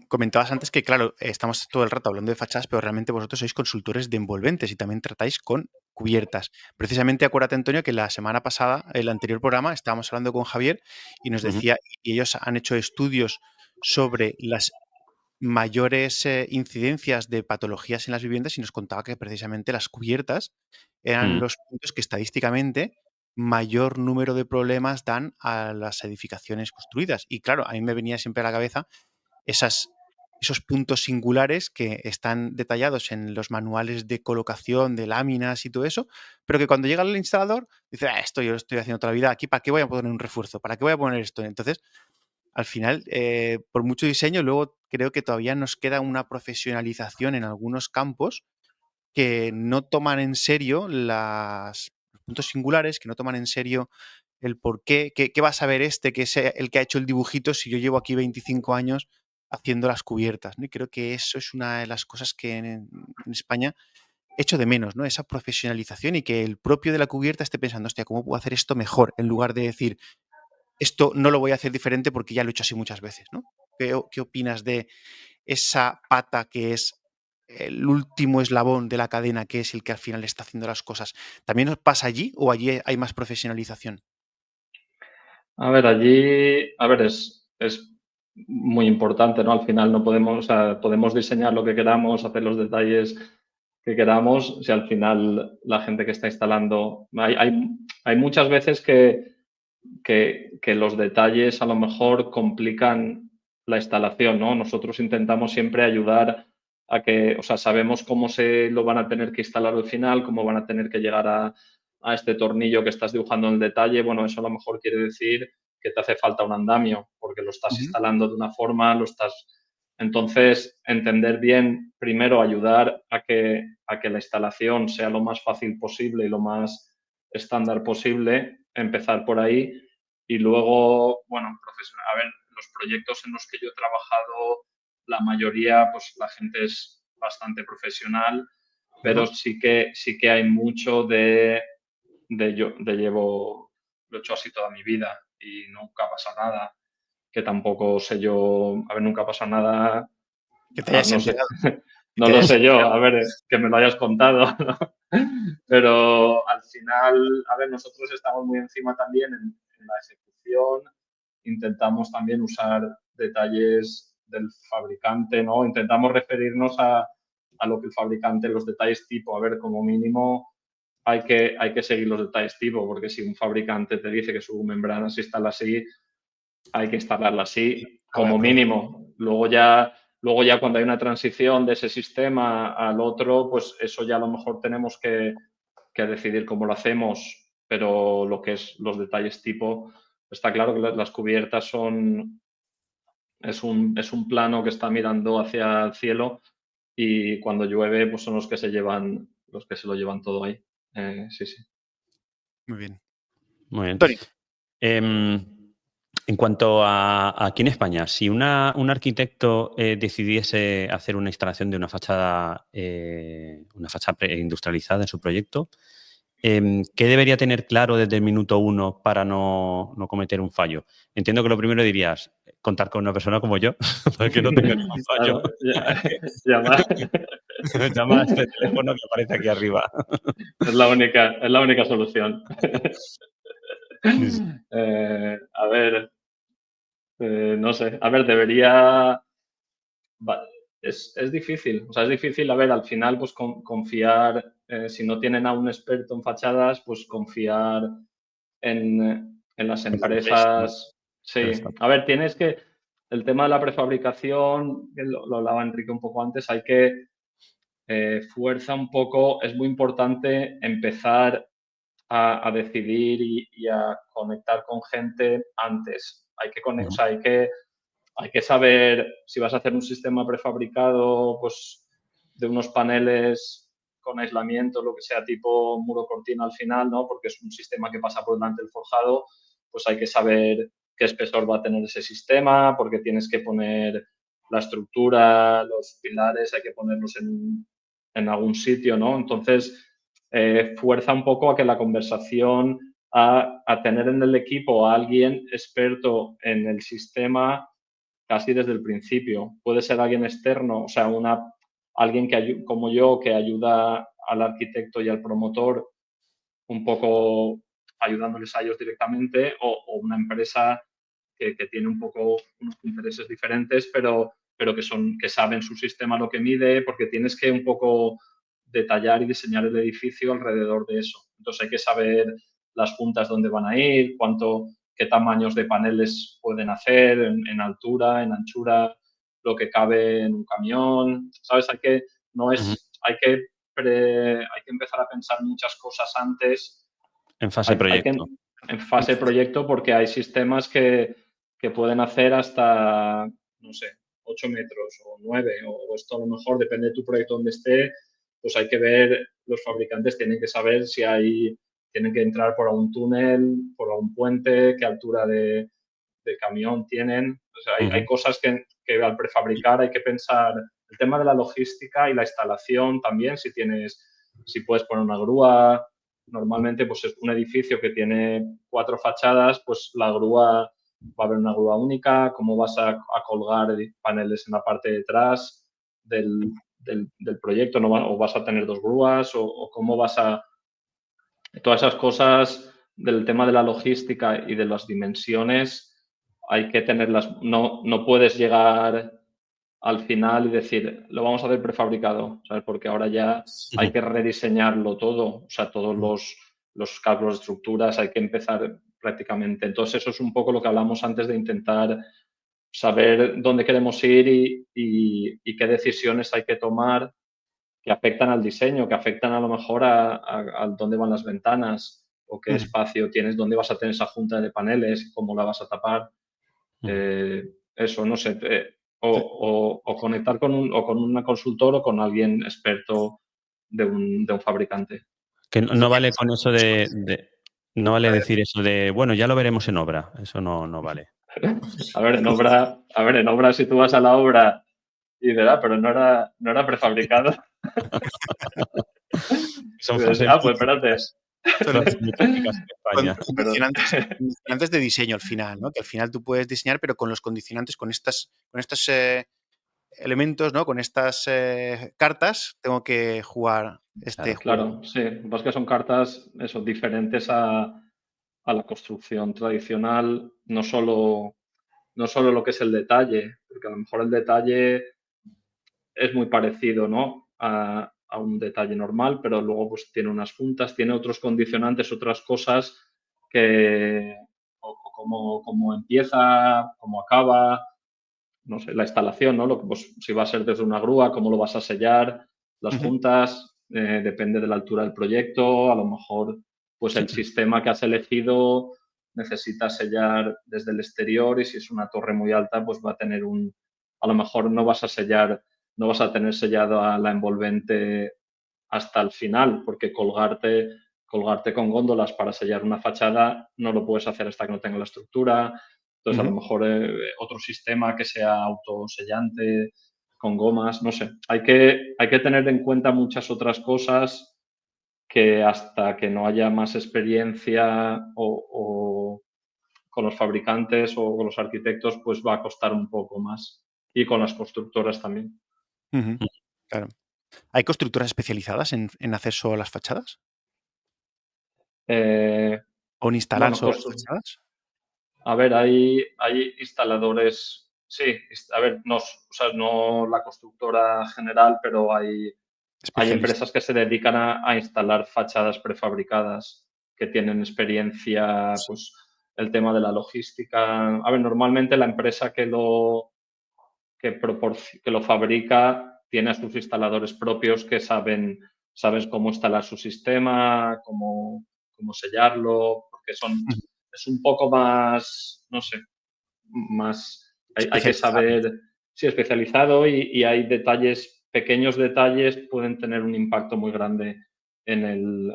Comentabas antes que, claro, estamos todo el rato hablando de fachadas, pero realmente vosotros sois consultores de envolventes y también tratáis con cubiertas. Precisamente acuérdate, Antonio, que la semana pasada, el anterior programa, estábamos hablando con Javier y nos decía, y ellos han hecho estudios sobre las mayores incidencias de patologías en las viviendas y nos contaba que precisamente las cubiertas eran los puntos que estadísticamente mayor número de problemas dan a las edificaciones construidas. Y claro, a mí me venía siempre a la cabeza esos puntos singulares que están detallados en los manuales de colocación de láminas y todo eso, pero que cuando llega el instalador dice, esto yo lo estoy haciendo toda la vida, aquí ¿para qué voy a poner un refuerzo? ¿Para qué voy a poner esto? Entonces, al final, por mucho diseño, luego creo que todavía nos queda una profesionalización en algunos campos que no toman en serio los puntos singulares, que no toman en serio el por qué va a saber que es el que ha hecho el dibujito si yo llevo aquí 25 años haciendo las cubiertas, ¿no? Y creo que eso es una de las cosas que en España echo de menos, ¿no? Esa profesionalización y que el propio de la cubierta esté pensando, hostia, ¿cómo puedo hacer esto mejor? En lugar de decir, esto no lo voy a hacer diferente porque ya lo he hecho así muchas veces, ¿no? ¿Qué opinas de esa pata que es el último eslabón de la cadena, que es el que al final está haciendo las cosas? ¿También os pasa allí o allí hay más profesionalización? A ver, allí, a ver, es muy importante, ¿no? Al final no podemos, o sea, podemos diseñar lo que queramos, hacer los detalles que queramos, si al final la gente que está instalando, hay muchas veces que los detalles a lo mejor complican la instalación, ¿no? Nosotros intentamos siempre ayudar a que, o sea, sabemos cómo se lo van a tener que instalar al final, cómo van a tener que llegar a este tornillo que estás dibujando en el detalle. Bueno, eso a lo mejor quiere decir que te hace falta un andamio porque lo estás instalando de una forma, Entonces, entender bien, primero ayudar a que la instalación sea lo más fácil posible y lo más estándar posible, empezar por ahí y luego, bueno, a ver, los proyectos en los que yo he trabajado, la mayoría, pues la gente es bastante profesional, pero sí que hay mucho lo he hecho así toda mi vida y nunca pasa nada, que tampoco sé yo, a ver, nunca pasa nada, Que te hayas no sé, enterado. no lo sé yo, a ver, que me lo hayas contado, ¿no? Pero al final, a ver, nosotros estamos muy encima también en la ejecución, intentamos también usar detalles del fabricante, ¿no? Intentamos referirnos a lo que el fabricante, los detalles tipo, a ver, como mínimo hay que seguir los detalles tipo, porque si un fabricante te dice que su membrana se instala así, hay que instalarla así como mínimo. Luego ya cuando hay una transición de ese sistema al otro, pues eso ya a lo mejor tenemos que decidir cómo lo hacemos, pero lo que es los detalles tipo, está claro que las cubiertas es un plano que está mirando hacia el cielo y cuando llueve pues son los que se lo llevan todo ahí. Sí, sí. Muy bien. Muy bien. Tony. En cuanto a aquí en España, si un arquitecto decidiese hacer una instalación de una fachada preindustrializada en su proyecto, ¿qué debería tener claro desde el minuto uno para no cometer un fallo? Entiendo que lo primero dirías, contar con una persona como yo, para que no tenga ningún fallo. Llama a este teléfono que aparece aquí arriba. Es la única solución. A ver, no sé. A ver, es difícil. O sea, es difícil, a ver, al final, pues confiar, si no tienen a un experto en fachadas, pues confiar en las empresas. Sí. A ver, el tema de la prefabricación, que lo hablaba Enrique un poco antes, hay que fuerza un poco, es muy importante empezar a decidir y a conectar con gente antes. O sea, hay que saber si vas a hacer un sistema prefabricado, pues de unos paneles con aislamiento, lo que sea tipo muro cortina al final, ¿no? Porque es un sistema que pasa por delante del forjado, pues hay que saber qué espesor va a tener ese sistema, porque tienes que poner la estructura, los pilares, hay que ponerlos en algún sitio, ¿no? Entonces, fuerza un poco a que la conversación, a tener en el equipo a alguien experto en el sistema casi desde el principio. Puede ser alguien externo, o sea, alguien como yo que ayuda al arquitecto y al promotor un poco ayudándoles a ellos directamente, o una empresa que tiene un poco unos intereses diferentes, pero que saben su sistema lo que mide, porque tienes que un poco detallar y diseñar el edificio alrededor de eso. Entonces hay que saber las juntas dónde van a ir, qué tamaños de paneles pueden hacer en altura, en anchura, lo que cabe en un camión, ¿sabes? Hay que empezar a pensar muchas cosas antes. En fase proyecto. En fase proyecto, porque hay sistemas que pueden hacer hasta, no sé, 8 metros o 9, o esto a lo mejor depende de tu proyecto donde esté, pues hay que ver, los fabricantes tienen que saber si tienen que entrar por algún túnel, por algún puente, qué altura de camión tienen. O sea, hay cosas que al prefabricar hay que pensar. El tema de la logística y la instalación también, si puedes poner una grúa. Normalmente, pues es un edificio que tiene 4 fachadas, pues la grúa, va a haber una grúa única, cómo vas a colgar paneles en la parte de atrás del proyecto, ¿no? O vas a tener 2 grúas, o cómo vas a... Todas esas cosas del tema de la logística y de las dimensiones hay que tenerlas. No puedes llegar al final y decir, lo vamos a hacer prefabricado, ¿sabes? Porque ahora ya hay que rediseñarlo todo, o sea, todos los cálculos de estructuras hay que empezar prácticamente. Entonces, eso es un poco lo que hablamos antes de intentar saber dónde queremos ir y qué decisiones hay que tomar que afectan al diseño, que afectan a lo mejor a dónde van las ventanas o qué espacio tienes, dónde vas a tener esa junta de paneles, cómo la vas a tapar. Eso, no sé. O conectar con una consultor o con alguien experto de un fabricante. Que no vale con eso no vale decir eso de, bueno, ya lo veremos en obra. Eso no vale. A ver, en obra, si tú vas a la obra y dices, pero no era prefabricado. Son pues espérate. Condicionantes de diseño al final, ¿no? Que al final tú puedes diseñar, pero con los condicionantes, con estos elementos, ¿no? Con estas cartas, tengo que jugar este juego. Claro, sí. Lo que pasa es que son cartas diferentes a la construcción tradicional, no solo lo que es el detalle, porque a lo mejor el detalle es muy parecido, ¿no? a un detalle normal, pero luego pues tiene unas juntas, tiene otros condicionantes, otras cosas que cómo empieza, cómo acaba, no sé, la instalación, ¿no? Pues, si va a ser desde una grúa, cómo lo vas a sellar, las juntas, depende de la altura del proyecto, a lo mejor pues el sistema que has elegido necesita sellar desde el exterior y si es una torre muy alta, pues va a tener a lo mejor no vas a tener sellado a la envolvente hasta el final, porque colgarte con góndolas para sellar una fachada no lo puedes hacer hasta que no tenga la estructura. Entonces, a lo mejor otro sistema que sea autosellante, con gomas, no sé. Hay que tener en cuenta muchas otras cosas que hasta que no haya más experiencia o con los fabricantes o con los arquitectos, pues va a costar un poco más. Y con las constructoras también. Claro. ¿Hay constructoras especializadas en hacer solo las fachadas? ¿O en instalar solo las fachadas? A ver, hay instaladores, sí, a ver, no la constructora general, pero hay empresas que se dedican a instalar fachadas prefabricadas, que tienen experiencia, pues el tema de la logística. A ver, normalmente la empresa que lo fabrica tiene a sus instaladores propios que saben cómo instalar su sistema, cómo sellarlo, porque es un poco más, no sé, más, hay que saber, sí, especializado y hay detalles pequeños detalles pueden tener un impacto muy grande en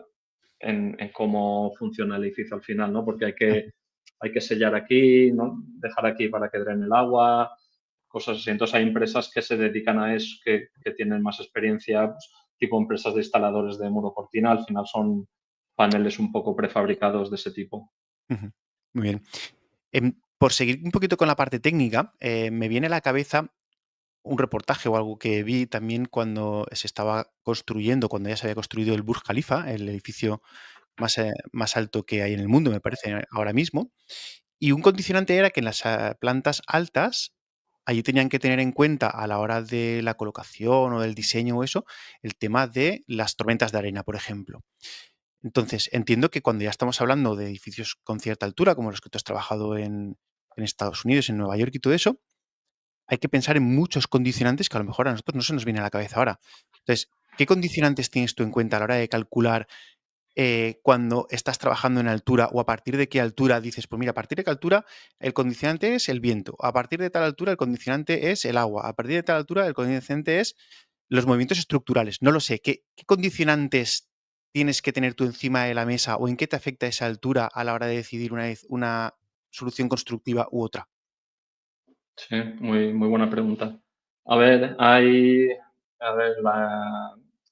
cómo funciona el edificio al final, ¿no? Porque hay que sellar aquí, ¿no? Dejar aquí para que drene el agua, cosas así. Entonces hay empresas que se dedican a eso, que tienen más experiencia, pues, tipo empresas de instaladores de muro cortina, al final son paneles un poco prefabricados de ese tipo. Muy bien. Por seguir un poquito con la parte técnica, me viene a la cabeza un reportaje o algo que vi también cuando se estaba construyendo, cuando ya se había construido el Burj Khalifa, el edificio más alto que hay en el mundo, me parece, ahora mismo. Y un condicionante era que en las plantas altas, allí tenían que tener en cuenta a la hora de la colocación o del diseño o eso, el tema de las tormentas de arena, por ejemplo. Entonces, entiendo que cuando ya estamos hablando de edificios con cierta altura, como los que tú has trabajado en Estados Unidos, en Nueva York y todo eso, hay que pensar en muchos condicionantes que a lo mejor a nosotros no se nos viene a la cabeza ahora. Entonces, ¿qué condicionantes tienes tú en cuenta a la hora de calcular cuando estás trabajando en altura o a partir de qué altura dices, pues mira, a partir de qué altura el condicionante es el viento, a partir de tal altura el condicionante es el agua, a partir de tal altura el condicionante es los movimientos estructurales? No lo sé. ¿Qué condicionantes tienes que tener tú encima de la mesa o en qué te afecta esa altura a la hora de decidir una solución constructiva u otra? Sí, muy, muy buena pregunta. A ver,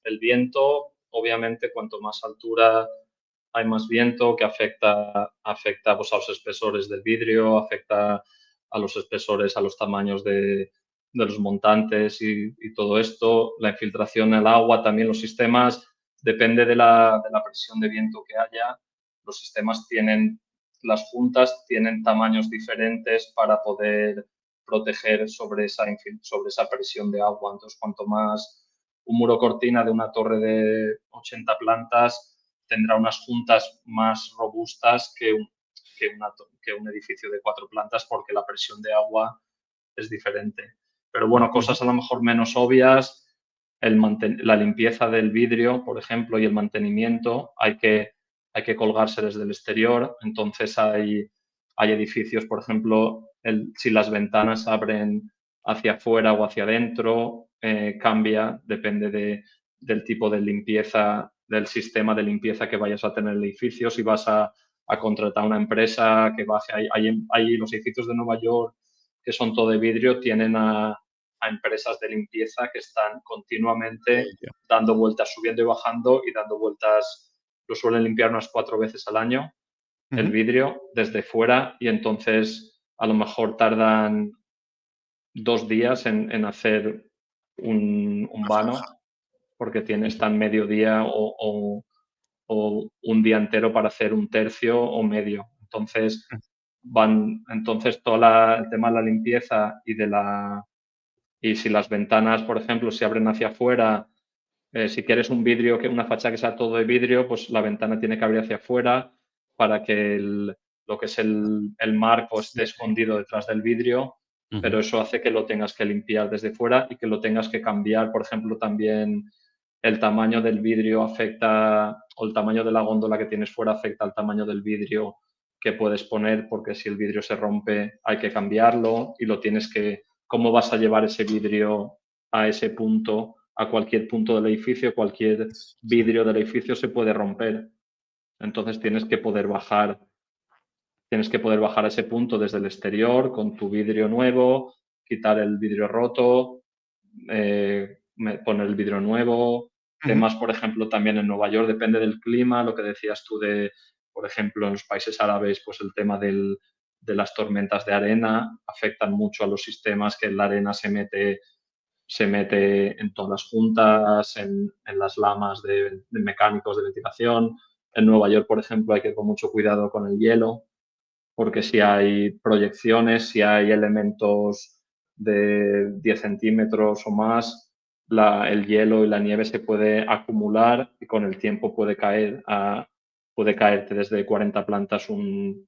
el viento, obviamente, cuanto más altura hay más viento que afecta pues, a los espesores del vidrio, afecta a los espesores, a los tamaños de los montantes y todo esto, la infiltración al agua, también los sistemas, depende de la presión de viento que haya, los sistemas las juntas tienen tamaños diferentes para poder proteger sobre esa presión de agua. Entonces, cuanto más un muro cortina de una torre de 80 plantas tendrá unas juntas más robustas que un edificio de 4 plantas porque la presión de agua es diferente. Pero bueno, cosas a lo mejor menos obvias, la limpieza del vidrio, por ejemplo, y el mantenimiento, hay que colgarse desde el exterior. Entonces hay edificios, por ejemplo, si las ventanas abren hacia afuera o hacia adentro, cambia, depende del tipo de limpieza, del sistema de limpieza que vayas a tener el edificio. Si vas a contratar una empresa que baje, hay los edificios de Nueva York que son todo de vidrio, tienen a empresas de limpieza que están continuamente dando vueltas, subiendo y bajando y dando vueltas. Lo suelen limpiar unas 4 veces al año el vidrio desde fuera y entonces a lo mejor tardan 2 días en hacer un vano porque están medio día o un día entero para hacer un tercio o medio. Entonces, todo el tema de la limpieza y si las ventanas, por ejemplo, se abren hacia afuera, si quieres un vidrio, una fachada que sea todo de vidrio, pues la ventana tiene que abrir hacia afuera para que lo que es el marco esté escondido detrás del vidrio, pero eso hace que lo tengas que limpiar desde fuera y que lo tengas que cambiar. Por ejemplo, también el tamaño del vidrio afecta, o el tamaño de la góndola que tienes fuera afecta al tamaño del vidrio que puedes poner, porque si el vidrio se rompe hay que cambiarlo y ¿cómo vas a llevar ese vidrio a ese punto, a cualquier punto del edificio? Cualquier vidrio del edificio se puede romper. Entonces tienes que poder bajar a ese punto desde el exterior con tu vidrio nuevo, quitar el vidrio roto, poner el vidrio nuevo. Temas, por ejemplo, también en Nueva York, depende del clima, lo que decías tú por ejemplo, en los países árabes, pues el tema de las tormentas de arena afectan mucho a los sistemas, que la arena se mete en todas las juntas, en las lamas de mecánicos de ventilación. En Nueva York, por ejemplo, hay que ir con mucho cuidado con el hielo, porque si hay proyecciones, si hay elementos de 10 centímetros o más, el hielo y la nieve se puede acumular y con el tiempo puede caerte desde 40 plantas un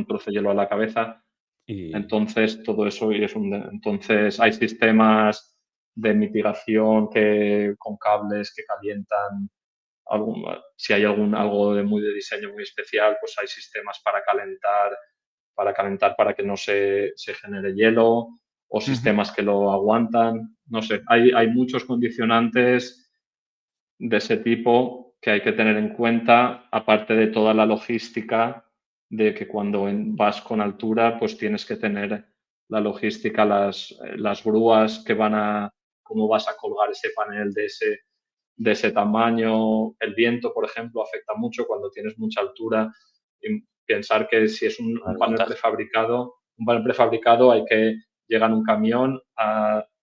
trozo de hielo a la cabeza. Entonces, todo eso entonces hay sistemas de mitigación con cables que calientan. Si hay algo muy de diseño muy especial, pues hay sistemas para calentar para que no se genere hielo. o sistemas que lo aguantan. No sé, hay muchos condicionantes de ese tipo que hay que tener en cuenta, aparte de toda la logística de que cuando vas con altura, pues tienes que tener la logística, las grúas que van a, cómo vas a colgar ese panel de ese tamaño. El viento, por ejemplo, afecta mucho cuando tienes mucha altura. Y pensar que si es un panel prefabricado hay que llegar en un camión,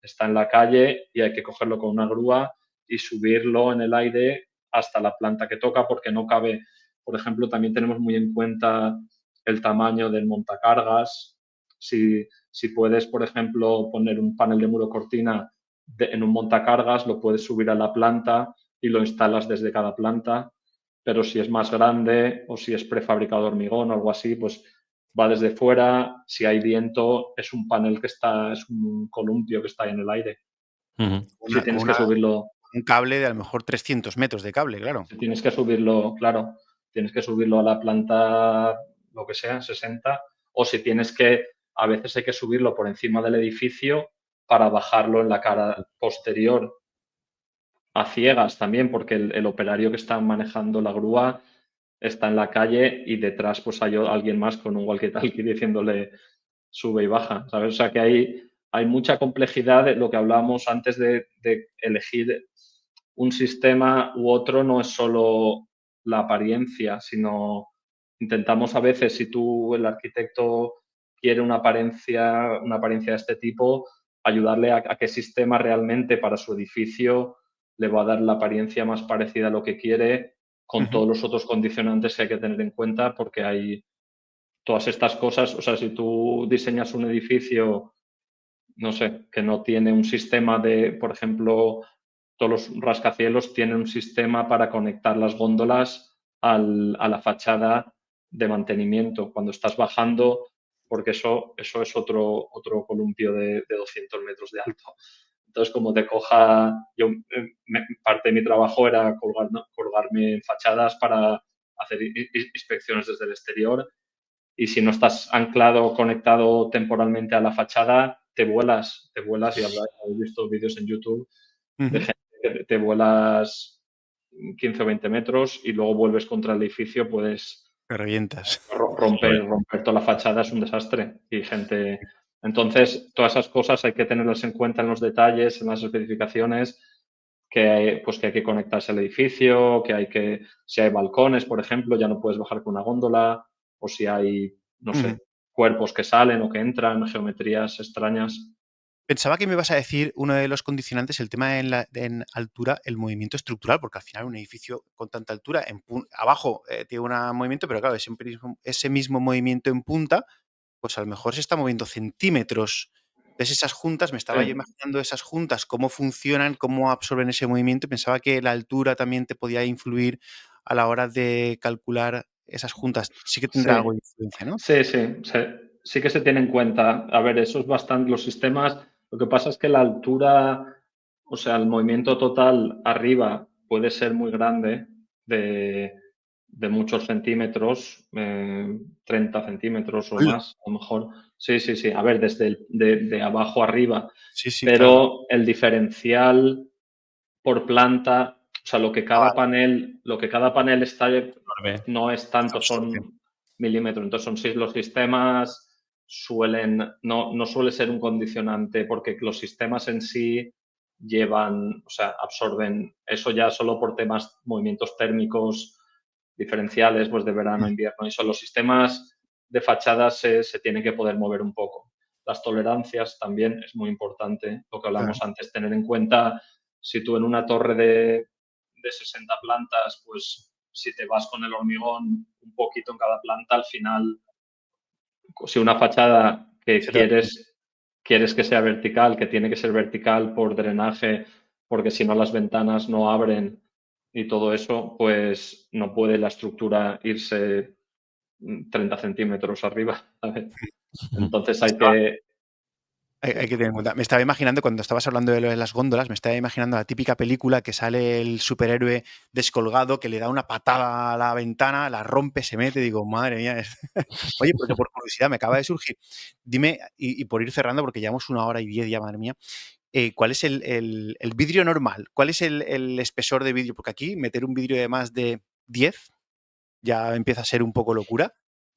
está en la calle y hay que cogerlo con una grúa y subirlo en el aire hasta la planta que toca, porque no cabe. Por ejemplo, también tenemos muy en cuenta el tamaño del montacargas. Si puedes, por ejemplo, poner un panel de muro cortina en un montacargas, lo puedes subir a la planta y lo instalas desde cada planta, pero si es más grande o si es prefabricado de hormigón o algo así, pues va desde fuera. Si hay viento, es un panel es un columpio que está ahí en el aire. Si tienes que subirlo... Un cable de a lo mejor 300 metros de cable, claro. Si tienes que subirlo, claro, tienes que subirlo a la planta, lo que sea, 60, o si tienes que, a veces hay que subirlo por encima del edificio para bajarlo en la cara posterior a ciegas también, porque el operario que está manejando la grúa está en la calle y detrás pues hay alguien más con un walkie-talkie diciéndole sube y baja, ¿sabes? O sea que hay mucha complejidad de lo que hablábamos antes de elegir un sistema u otro, no es solo la apariencia, sino intentamos a veces, si tú, el arquitecto, quiere una apariencia de este tipo, ayudarle a qué sistema realmente para su edificio le va a dar la apariencia más parecida a lo que quiere, con todos los otros condicionantes que hay que tener en cuenta, porque hay todas estas cosas. O sea, si tú diseñas un edificio, no sé, que no tiene un sistema de, por ejemplo, todos los rascacielos tienen un sistema para conectar las góndolas a la fachada de mantenimiento cuando estás bajando, porque eso es otro columpio de 200 metros de alto. Entonces, como te coja, parte de mi trabajo era colgarme en fachadas para hacer inspecciones desde el exterior, y si no estás anclado o conectado temporalmente a la fachada, te vuelas y habéis visto vídeos en YouTube de gente que te vuelas 15 o 20 metros y luego vuelves contra el edificio, puedes te revientas. Romper toda la fachada, es un desastre. Y gente... Entonces, todas esas cosas hay que tenerlas en cuenta en los detalles, en las especificaciones, que hay que conectarse al edificio, si hay balcones, por ejemplo, ya no puedes bajar con una góndola, o si hay, no sé, cuerpos que salen o que entran, geometrías extrañas. Pensaba que me ibas a decir uno de los condicionantes, el tema en altura, el movimiento estructural, porque al final un edificio con tanta altura, abajo tiene un movimiento, pero claro, ese mismo movimiento en punta, pues a lo mejor se está moviendo centímetros. Entonces esas juntas, me estaba yo imaginando esas juntas, cómo funcionan, cómo absorben ese movimiento, y pensaba que la altura también te podía influir a la hora de calcular esas juntas. Sí que tendrá algo de influencia, ¿no? Sí que se tiene en cuenta. A ver, eso es bastante, los sistemas, lo que pasa es que la altura, o sea, el movimiento total arriba puede ser muy grande, de muchos centímetros, 30 centímetros o más, a lo mejor. Sí. A ver, desde de abajo arriba. Sí, pero claro. el diferencial por planta, o sea, lo que cada panel está, no es tanto, son milímetros. Entonces, los sistemas no suele ser un condicionante, porque los sistemas en sí absorben eso ya solo por temas, movimientos térmicos diferenciales, pues de verano, invierno. Y son los sistemas de fachadas se tienen que poder mover un poco. Las tolerancias también es muy importante, lo que hablamos antes, tener en cuenta si tú en una torre de 60 plantas, pues si te vas con el hormigón un poquito en cada planta, al final, si una fachada que quieres que sea vertical, que tiene que ser vertical por drenaje, porque si no las ventanas no abren y todo eso, pues no puede la estructura irse 30 centímetros arriba, ¿sabes? Entonces hay que... Hay que tener en cuenta. Me estaba imaginando, cuando estabas hablando de lo de las góndolas, me estaba imaginando la típica película que sale el superhéroe descolgado, que le da una patada a la ventana, la rompe, se mete, digo, madre mía. Oye, porque por curiosidad me acaba de surgir. Dime, y por ir cerrando, porque llevamos 1 hora y 10 ya, madre mía, ¿cuál es el vidrio normal? ¿Cuál es el espesor de vidrio? Porque aquí meter un vidrio de más de 10 ya empieza a ser un poco locura.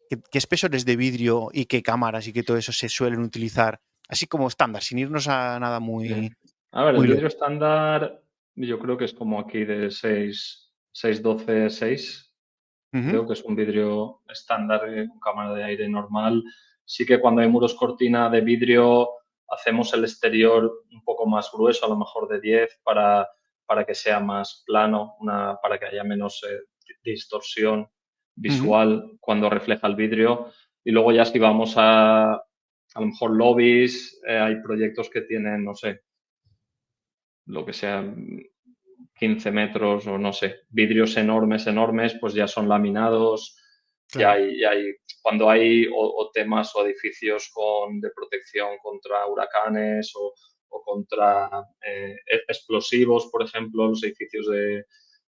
¿Qué espesores de vidrio y qué cámaras y qué todo eso se suelen utilizar? Así como estándar, sin irnos a nada Sí. A ver, el muy vidrio loco. estándar yo creo que es como aquí de 612 6. Ujú. Creo que es un vidrio estándar con cámara de aire normal. Sí que cuando hay muros cortina de vidrio hacemos el exterior un poco más grueso, a lo mejor de 10, para que sea más plano, para que haya menos distorsión Ujú. visual cuando refleja el vidrio. Y luego ya si vamos a lo mejor lobbies, hay proyectos que tienen, no sé, lo que sea, 15 metros o no sé, vidrios enormes, enormes, pues ya son laminados, Claro. cuando hay o temas o edificios de protección contra huracanes o contra explosivos, por ejemplo, los edificios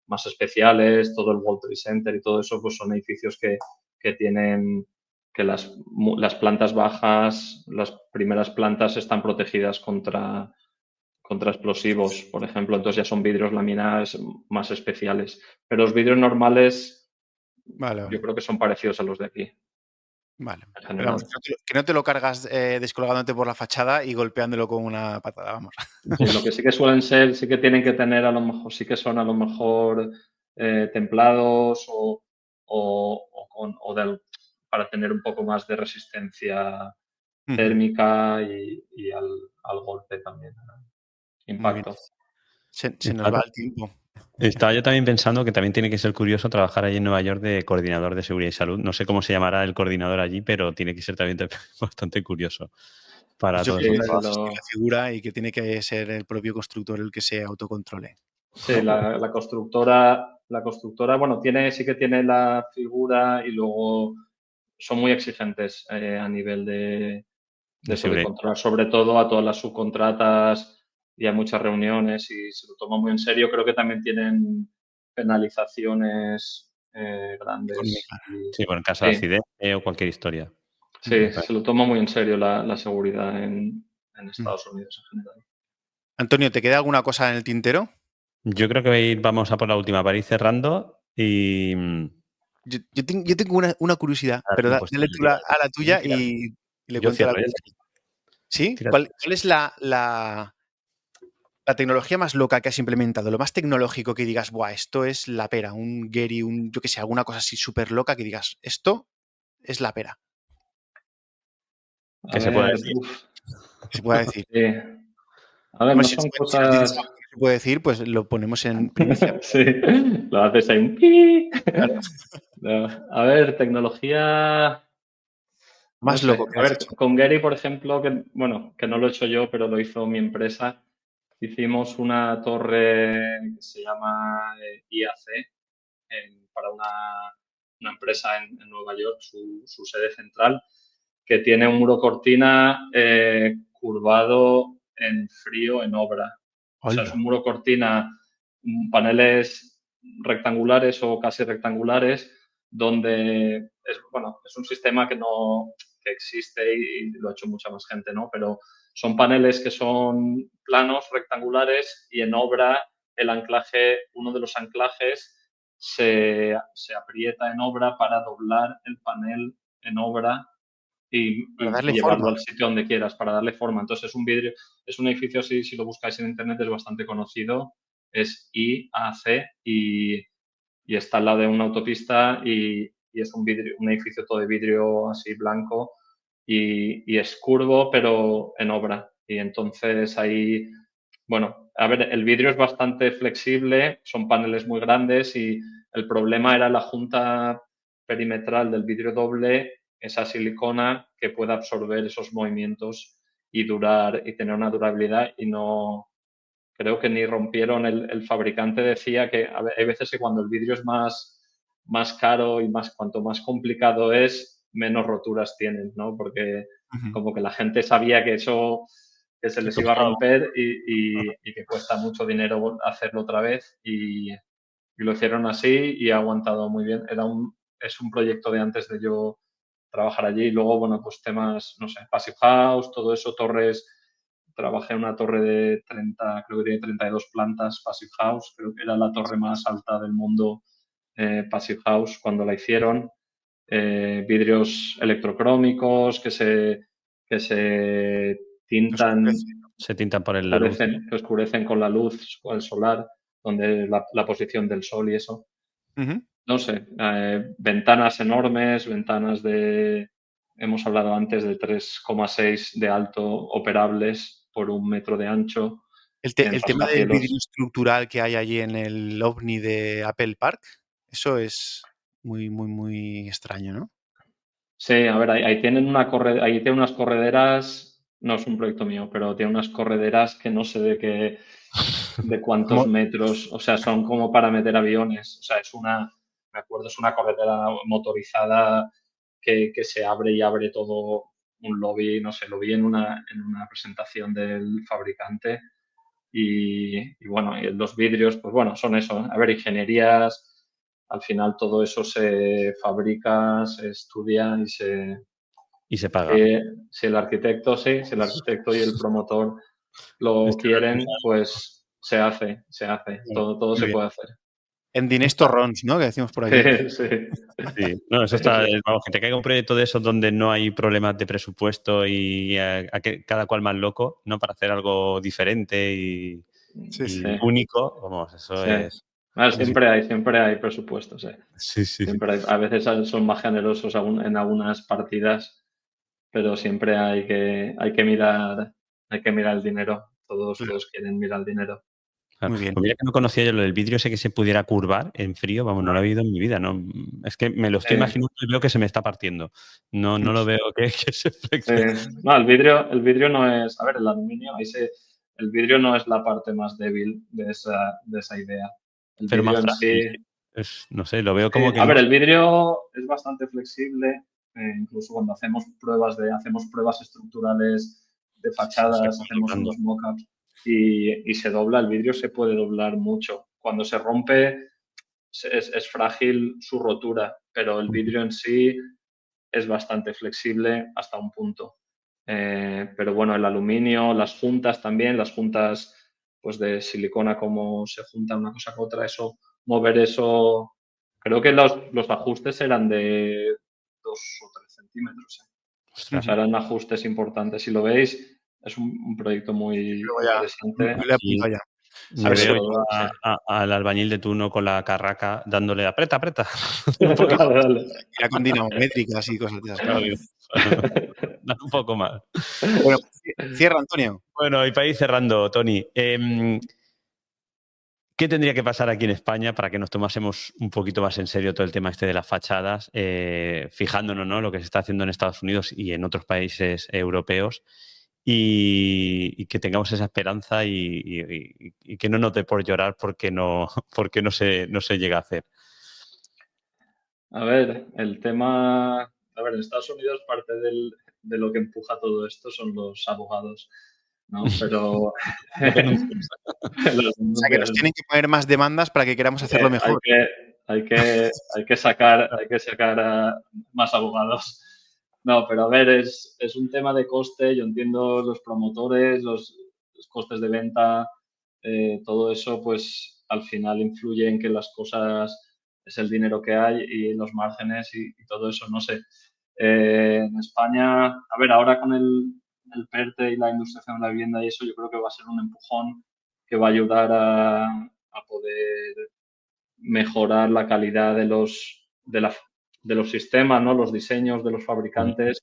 más especiales, todo el World Trade Center y todo eso, pues son edificios que tienen que las plantas bajas, las primeras plantas están protegidas contra explosivos, por ejemplo. Entonces ya son vidrios laminados más especiales. Pero los vidrios normales Vale, yo vale. creo que son parecidos a los de aquí, Vale. en Pero vamos, general. que no te lo cargas descolgándote por la fachada y golpeándolo con una patada, vamos. Sí, lo que sí que suelen ser, sí que tienen que tener a lo mejor, sí que son a lo mejor templados para tener un poco más de resistencia Ujú. térmica y al golpe también, Muy bien. impacto. Se nos va el tiempo. Estaba yo también pensando que también tiene que ser curioso trabajar allí en Nueva York de coordinador de seguridad y salud. No sé cómo se llamará el coordinador allí, pero tiene que ser también bastante curioso Pues para yo todos creo Sí, que esos debe se trabajos. existir la figura y que tiene que ser el propio constructor el que se autocontrole, Sí, ¿no? la constructora, bueno, sí que tiene la figura y luego son muy exigentes a nivel de De eso, de seguridad. controlar sobre todo a todas las subcontratas y hay muchas reuniones y se lo toma muy en serio. Creo que también tienen penalizaciones grandes. Económica. Sí, bueno, en caso de Sí, accidente o cualquier historia. sí, Me se parece. lo toma muy en serio la seguridad en Mm. Estados Unidos en general. Antonio, ¿te queda alguna cosa en el tintero? Yo creo que vamos a por la última para ir cerrando y Yo tengo una curiosidad, pero no, pues dale tú a la tuya y le yo cuento la cierro, mía. ¿Sí? tírate. ¿Cuál es la tecnología más loca que has implementado? Lo más tecnológico que digas, buah, esto es la pera, un Gary, yo qué sé, alguna cosa así súper loca que digas, esto es la pera, A Que se pueda ver, decir. que se pueda decir. sí. A ver, Hombre, no si, son si nos dices cosas. algo que no se puede decir, pues lo ponemos en primicia. Sí, lo haces ahí. Un pi. Claro. No, a ver, tecnología, no Más sé. loco que A has ver, hecho. con Gary, por ejemplo, bueno, que no lo he hecho yo, pero lo hizo mi empresa. Hicimos una torre que se llama IAC para una empresa en Nueva York, su sede central, que tiene un muro cortina curvado en frío en obra. O sea, es Hola. un muro cortina, paneles rectangulares o casi rectangulares, donde es un sistema que existe y lo ha hecho mucha más gente, ¿no? Pero son paneles que son planos, rectangulares y en obra uno de los anclajes se aprieta en obra para doblar el panel en obra Para y darle llevarlo forma. al sitio donde quieras para darle forma. Entonces es un vidrio, es un edificio, si lo buscáis en internet, es bastante conocido, es IAC y está al lado de una autopista y es un edificio todo de vidrio así blanco y es curvo pero en obra. Y entonces ahí, bueno, a ver, el vidrio es bastante flexible, son paneles muy grandes y el problema era la junta perimetral del vidrio doble, esa silicona que pueda absorber esos movimientos y tener una durabilidad y no, creo que ni rompieron, el fabricante decía que hay veces que cuando el vidrio es más caro y cuanto más complicado es, menos roturas tienen, ¿no? Porque como que la gente sabía que eso que se les iba a romper y que cuesta mucho dinero hacerlo otra vez y lo hicieron así y ha aguantado muy bien. Es un proyecto de antes de yo trabajar allí y luego, bueno, pues temas, no sé, Passive House, todo eso, torres. Trabajé en una torre de 30, creo que tiene 32 plantas, Passive House, creo que era la torre más alta del mundo, Passive House, cuando la hicieron. Vidrios electrocrómicos que se tintan, se tintan por la luz, ¿no? que oscurecen con la luz, con el solar, donde la posición del sol y eso. No sé, ventanas enormes, ventanas hemos hablado antes de 3,6 de alto operables por 1 metro de ancho. El tema del vidrio estructural que hay allí en el OVNI de Apple Park, eso es muy, muy, muy extraño, ¿no? Sí, a ver, ahí tienen unas correderas, no es un proyecto mío, pero tiene unas correderas que no sé de cuántos metros, o sea, son como para meter aviones, o sea, me acuerdo, es una corredera motorizada que se abre y abre todo un lobby, no sé, lo vi en una presentación del fabricante y bueno, y los vidrios, pues bueno, son eso, ¿eh? A ver, ingenierías, al final todo eso se fabrica, se estudia y se paga. Si el arquitecto y el promotor lo quieren, pues se hace. Todo se puede hacer. En Dinesto Rons, ¿no? Que decimos por aquí. Sí. No, eso está, vamos, que te caiga un proyecto de esos donde no hay problemas de presupuesto y cada cual más loco, ¿no? Para hacer algo diferente y único, vamos, eso es... Siempre hay presupuestos, Sí. Siempre a veces son más generosos en algunas partidas, pero siempre hay que mirar el dinero. Todos quieren mirar el dinero. Claro. Muy bien. Pues mira que no conocía yo lo del vidrio ese que se pudiera curvar en frío, vamos, no lo he visto en mi vida, ¿no? Es que me lo estoy imaginando y veo que se me está partiendo. No lo veo que se flexione. No, el vidrio no es, a ver, el aluminio, el vidrio no es la parte más débil de esa idea. El pero vidrio más frágil, sí. No sé, lo veo como que a ver, el vidrio es bastante flexible, incluso cuando hacemos pruebas estructurales de fachadas, hacemos unos mock-ups y se dobla, el vidrio se puede doblar mucho. Cuando se rompe es frágil su rotura, pero el vidrio en sí es bastante flexible hasta un punto. Pero bueno, el aluminio, las juntas también, las juntas pues de silicona, como se junta una cosa con otra, mover eso, creo que los ajustes eran de 2 o 3 centímetros. O sea, eran ajustes importantes. Si lo veis, es un proyecto muy interesante. Me veo yo al albañil de turno con la carraca dándole aprieta. Un poco ya con dinamométricas y cosas de esas. Da un poco más. Bueno, cierra, Antonio. Bueno, y para ir cerrando, Tony, ¿qué tendría que pasar aquí en España para que nos tomásemos un poquito más en serio todo el tema este de las fachadas, fijándonos, ¿no?, lo que se está haciendo en Estados Unidos y en otros países europeos y que tengamos esa esperanza y que no nos dé por llorar porque no se llega a hacer? A ver, en Estados Unidos parte de lo que empuja todo esto son los abogados, ¿no? Pero o sea, que nos tienen que poner más demandas para que queramos hacerlo mejor. Hay que sacar más abogados. No, pero a ver, es un tema de coste. Yo entiendo los promotores, los costes de venta, todo eso, pues al final influye en que las cosas es el dinero que hay y los márgenes y todo eso, no sé. En España, a ver, ahora con el PERTE y la industrialización de la vivienda y eso, yo creo que va a ser un empujón que va a ayudar a poder mejorar la calidad de los sistemas, ¿no? Los diseños de los fabricantes,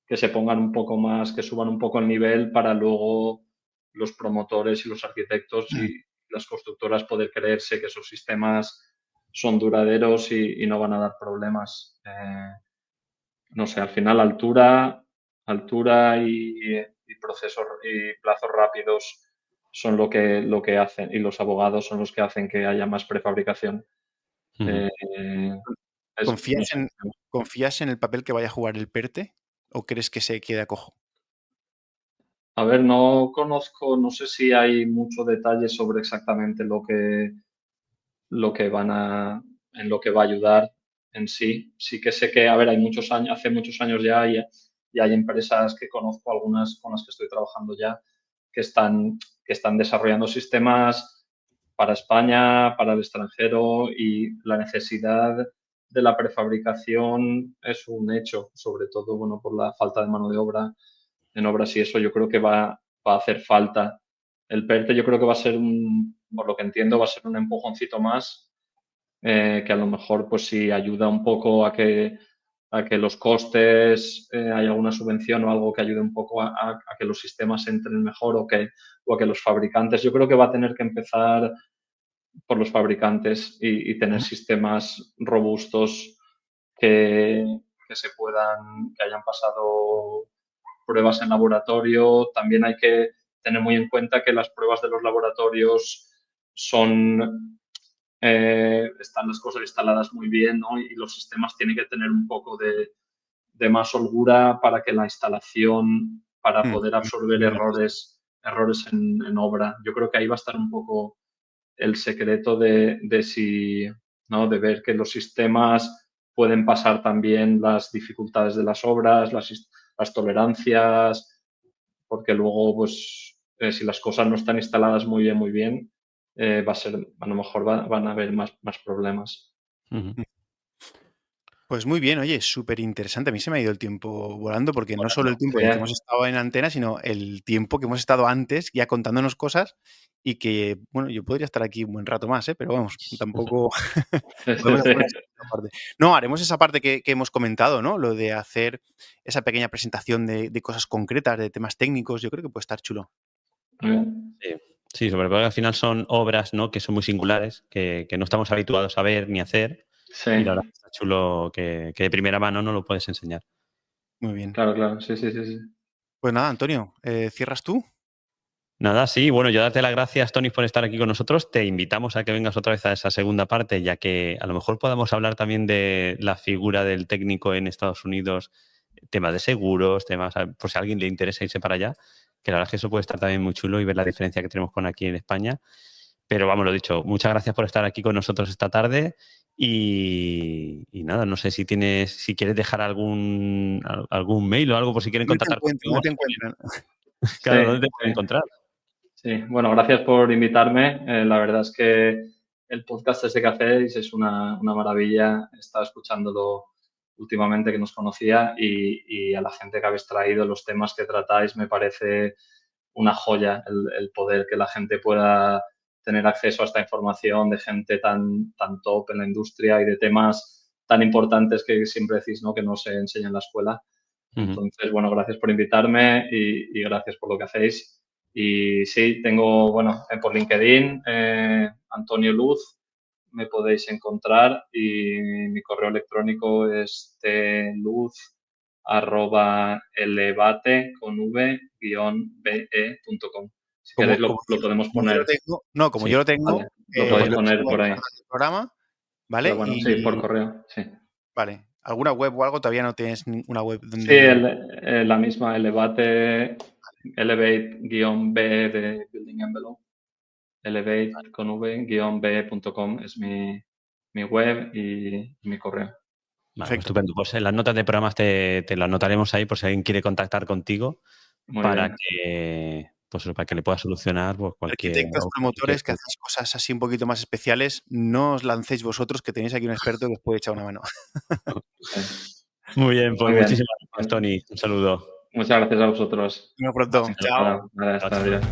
que se pongan un poco más, que suban un poco el nivel para luego los promotores y los arquitectos y las constructoras poder creerse que esos sistemas son duraderos y no van a dar problemas. No sé, al final altura y procesos y plazos rápidos son lo que hacen y los abogados son los que hacen que haya más prefabricación. ¿Confías en el papel que vaya a jugar el PERTE o crees que se queda cojo? A ver, no conozco, no sé si hay mucho detalle sobre exactamente en lo que va a ayudar en sí. Sí que sé que, a ver, hace muchos años ya y hay empresas que conozco, algunas con las que estoy trabajando ya, que están desarrollando sistemas para España, para el extranjero, y la necesidad de la prefabricación es un hecho, sobre todo, bueno, por la falta de mano de obra en obras, y eso yo creo que va a hacer falta. El PERTE yo creo que va a ser por lo que entiendo, va a ser un empujoncito más, que a lo mejor pues sí ayuda un poco a que los costes, hay alguna subvención o algo que ayude un poco a que los sistemas entren mejor, o a que los fabricantes. Yo creo que va a tener que empezar por los fabricantes y tener sistemas robustos que hayan pasado pruebas en laboratorio. También hay que tener muy en cuenta que las pruebas de los laboratorios están las cosas instaladas muy bien, ¿no? Y los sistemas tienen que tener un poco de más holgura para que la instalación, para poder absorber errores en obra. Yo creo que ahí va a estar un poco el secreto de ver que los sistemas pueden pasar también las dificultades de las obras, las tolerancias, porque luego, pues, si las cosas no están instaladas muy bien, a lo mejor van a haber más problemas. Pues muy bien, oye, súper interesante. A mí se me ha ido el tiempo volando, porque no solo el tiempo en el que hemos estado en antena, sino el tiempo que hemos estado antes ya contándonos cosas, y que, bueno, yo podría estar aquí un buen rato más, pero vamos, tampoco podemos hacer esa parte. No, haremos esa parte que hemos comentado, ¿no? Lo de hacer esa pequeña presentación de cosas concretas, de temas técnicos. Yo creo que puede estar chulo. Sí, sobre todo al final son obras, ¿no?, que son muy singulares, que no estamos habituados a ver ni a hacer. Sí. Y la verdad está chulo que de primera mano no lo puedes enseñar. Muy bien. Claro. Sí. Pues nada, Antonio, ¿cierras tú? Nada, sí. Bueno, yo darte las gracias, Tony, por estar aquí con nosotros. Te invitamos a que vengas otra vez a esa segunda parte, ya que a lo mejor podamos hablar también de la figura del técnico en Estados Unidos, temas de seguros, por si a alguien le interesa irse para allá, que la verdad es que eso puede estar también muy chulo y ver la diferencia que tenemos con aquí en España. Pero vamos, lo dicho, muchas gracias por estar aquí con nosotros esta tarde. Y nada, no sé si quieres dejar algún mail o algo por si quieren contactar contigo. ¿Dónde te encuentran? Claro, ¿dónde te pueden encontrar? Sí, bueno, gracias por invitarme. La verdad es que el podcast ese que hacéis es una maravilla. He estado escuchándolo últimamente, que nos conocía, y a la gente que habéis traído, los temas que tratáis, me parece una joya el poder que la gente pueda tener acceso a esta información de gente tan top en la industria y de temas tan importantes que siempre decís, ¿no?, que no se enseña en la escuela. Entonces, bueno, gracias por invitarme y gracias por lo que hacéis. Y sí, tengo, por LinkedIn, Antonio Luz, me podéis encontrar, y mi correo electrónico es tluz@elevate.com. Si queréis lo podemos poner. Como yo lo tengo, lo podéis poner por ahí. Programa, ¿vale? Pero bueno, sí, por correo, sí. Vale. ¿Alguna web o algo? ¿Todavía no tienes ninguna web donde...? Sí, la misma, Elevate, Elevate-B de Building Envelope. Elevate con v-b.com es mi web y mi correo. Vale, estupendo. Pues en las notas de programas te lo anotaremos ahí por si alguien quiere contactar contigo. Para que le pueda solucionar cualquier... Arquitectos, promotores que hacéis cosas así un poquito más especiales, no os lancéis vosotros, que tenéis aquí un experto que os puede echar una mano. Muy bien, pues muchísimas gracias, Tony. Un saludo. Muchas gracias a vosotros. Hasta pronto. Chao. Hasta luego.